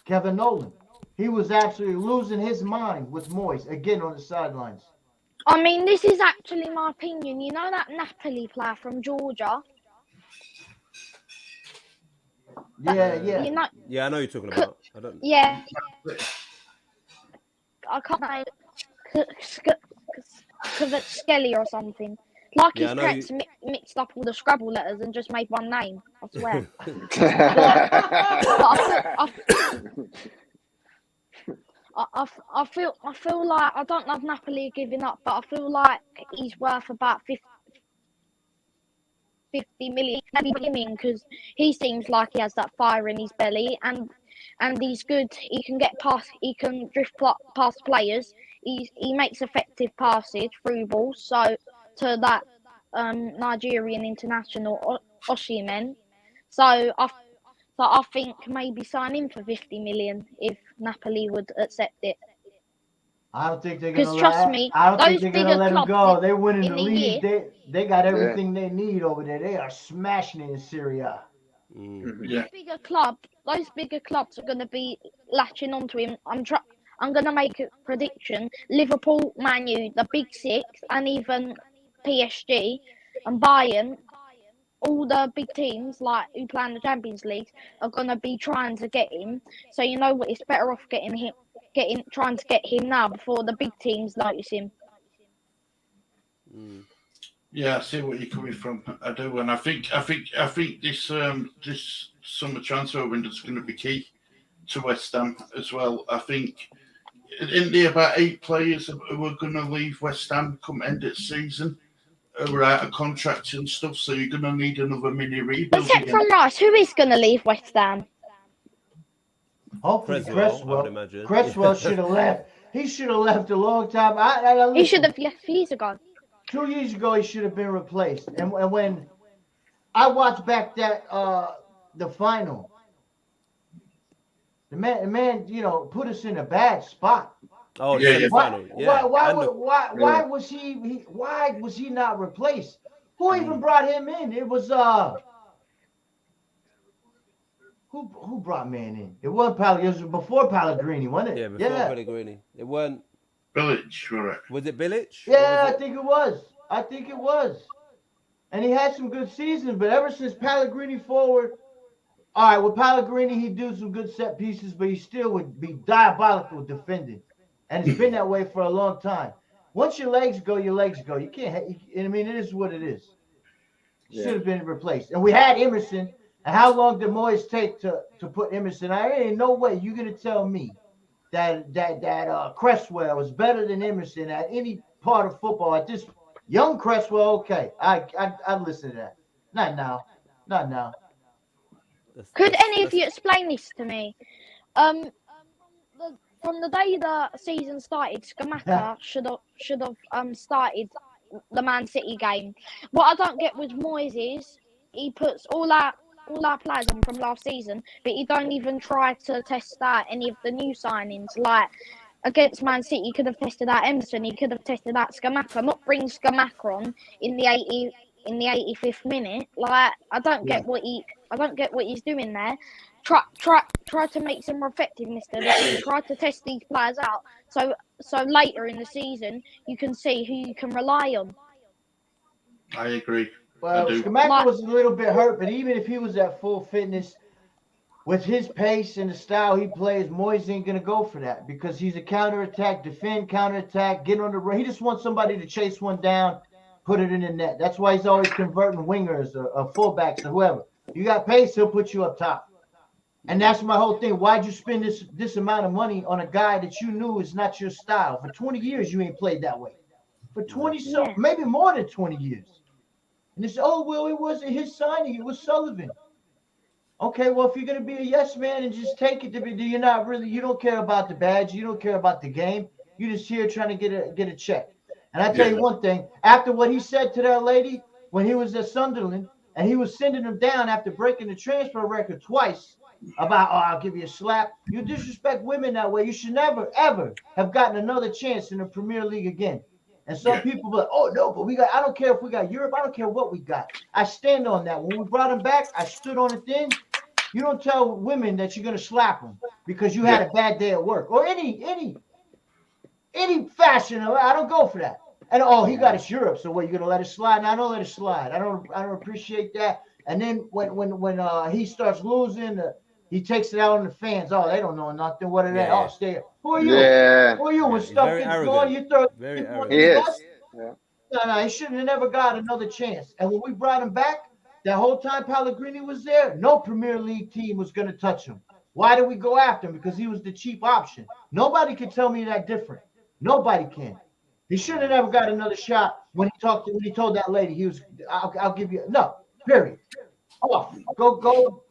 Kevin Nolan. He was actually losing his mind with Moyes again on the sidelines. I mean, this is actually my opinion. You know that Napoli player from Georgia? Yeah. You know, Yeah, I know you're talking about. I don't. yeah. I can't know. Skelly or something. Like Yeah, I his know Kretz mixed up all the Scrabble letters and just made one name. I swear. I feel like I don't know if Napoli are giving up, but I feel like he's worth about 50 million. Maybe because he seems like he has that fire in his belly, and he's good. He can get past. He can drift past players. He makes effective passes through balls. So to that Nigerian international Osimhen. So I think maybe sign him for 50 million if Napoli would accept it. I don't think they're gonna. Because trust me, those bigger let him go. They're winning the league. They got everything they need over there. They are smashing it in Serie A. Yeah. Those bigger clubs are going to be latching onto him. I'm going to make a prediction. Liverpool, Man U, the Big 6, and even PSG and Bayern, all the big teams like who play in the Champions League are going to be trying to get him. So you know what? It's better off trying to get him now before the big teams notice him. Yeah, I see what you're coming from. I do, and I think this this summer transfer window is going to be key to West Ham as well. I think in there about 8 players who are going to leave West Ham come end of season, who are out of contracts and stuff. So you're going to need another mini rebuild. Except from Rice, who is going to leave West Ham? Hopefully Cresswell, I would imagine. Cresswell should have left. He should have left a long time. He should have left years ago. 2 years ago, he should have been replaced. And when I watched back that the final, the man, put us in a bad spot. Oh, yeah. Final. Yeah. Why was he not replaced? Who even brought him in? It was who brought man in? It wasn't Pellegrini. It was before Pellegrini, wasn't it? Yeah, before Pellegrini. It weren't. Bilic, correct. Was it Bilic? Yeah, I think it was. And he had some good seasons, but ever since Pellegrini forward, all right, with Pellegrini, he'd do some good set pieces, but he still would be diabolical defending. And it's been that way for a long time. Once your legs go, your legs go. You can't, I mean, it is what it is. Should have been replaced. And we had Emerson. And how long did Moyes take to put Emerson? I ain't no way you're going to tell me that Cresswell was better than Emerson at any part of football. At this young Cresswell, okay, I'd listen to that. Not now. Could any of you explain this to me? From the day the season started, Scamacca should have started the Man City game. What I don't get with Moyes is he puts all our players on from last season, but he don't even try to test out any of the new signings. Like against Man City, he could have tested out Emerson. He could have tested out Scamacca. Not bring Scamacca on in the 85th minute. Like I don't get what he's doing there. try to make some more effectiveness to this and try to test these players out. So later in the season you can see who you can rely on. I agree. Well, I do. Schumacher was a little bit hurt, but even if he was at full fitness, with his pace and the style he plays, Moyes ain't going to go for that because he's a counterattack, defend, counterattack, get on the run. He just wants somebody to chase one down, put it in the net. That's why he's always converting wingers or fullbacks or whoever. You got pace, he'll put you up top. And that's my whole thing. Why'd you spend this amount of money on a guy that you knew is not your style? For 20 years, you ain't played that way. For 20 maybe more than 20 years. And they say, oh, well, it wasn't his signing. It was Sullivan. Okay, well, if you're going to be a yes man and just take it, you're not really, you don't care about the badge. You don't care about the game. You're just here trying to get a check. And I tell you one thing, after what he said to that lady when he was at Sunderland, and he was sending them down after breaking the transfer record twice about, oh, I'll give you a slap. You disrespect women that way. You should never, ever have gotten another chance in the Premier League again. And some people be like, oh, no, but I don't care if we got Europe. I don't care what we got. I stand on that. When we brought him back, I stood on it then. You don't tell women that you're going to slap them because you had a bad day at work or any fashion. I don't go for that. And he got us Europe, so what? You gonna let it slide? No, I don't let it slide. I don't appreciate that. And then when he starts losing, he takes it out on the fans. Oh, they don't know nothing. What are they? Oh, stay. Who are you? Yeah. Who are you? When stuff gets going, you throw people on the bus. No, he shouldn't have never got another chance. And when we brought him back, that whole time Pellegrini was there, no Premier League team was going to touch him. Why did we go after him? Because he was the cheap option. Nobody can tell me that different. Nobody can. He should have never got another shot when he told that lady I'll give you period. Go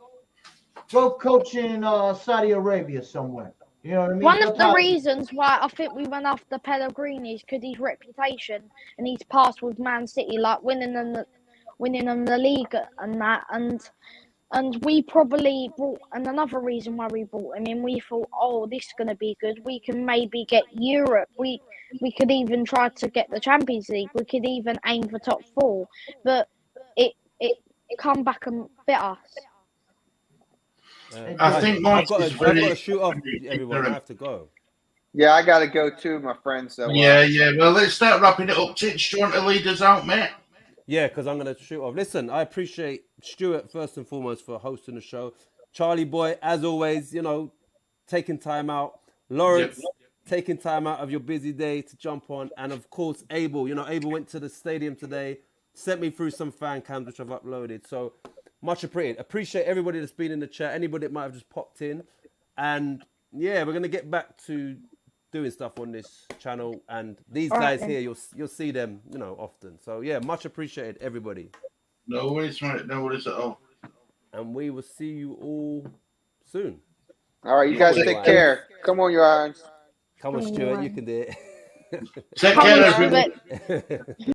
coach in Saudi Arabia somewhere. You know what I mean? One of the reasons why I think we went after Pellegrini is because his reputation and his past with Man City, like winning them the league and that, and we probably brought, and another reason why we brought him in, we thought, oh, this is going to be good. We can maybe get Europe. We could even try to get the Champions League. We could even aim for top 4, but it come back and bit us. I think I've got to shoot off, everyone. I have to go. Yeah, I got to go too, my friend. So yeah. Well, let's start wrapping it up. Titch, do you want to lead us out, mate? Yeah, because I'm going to shoot off. Listen, I appreciate Stuart, first and foremost, for hosting the show. Charlie boy, as always, taking time out. Lawrence, taking time out of your busy day to jump on. And, of course, Abel. Abel went to the stadium today, sent me through some fan cams, which I've uploaded. So, much appreciated. Appreciate everybody that's been in the chat, anybody that might have just popped in. And, yeah, we're going to get back to doing stuff on this channel, and these guys here, you'll see them, often. So yeah, much appreciated, everybody. No worries, mate. No worries at all. And we will see you all soon. All right, you guys take care. Come on, your irons. Come on, Stuart, you can do it. Take care, everybody.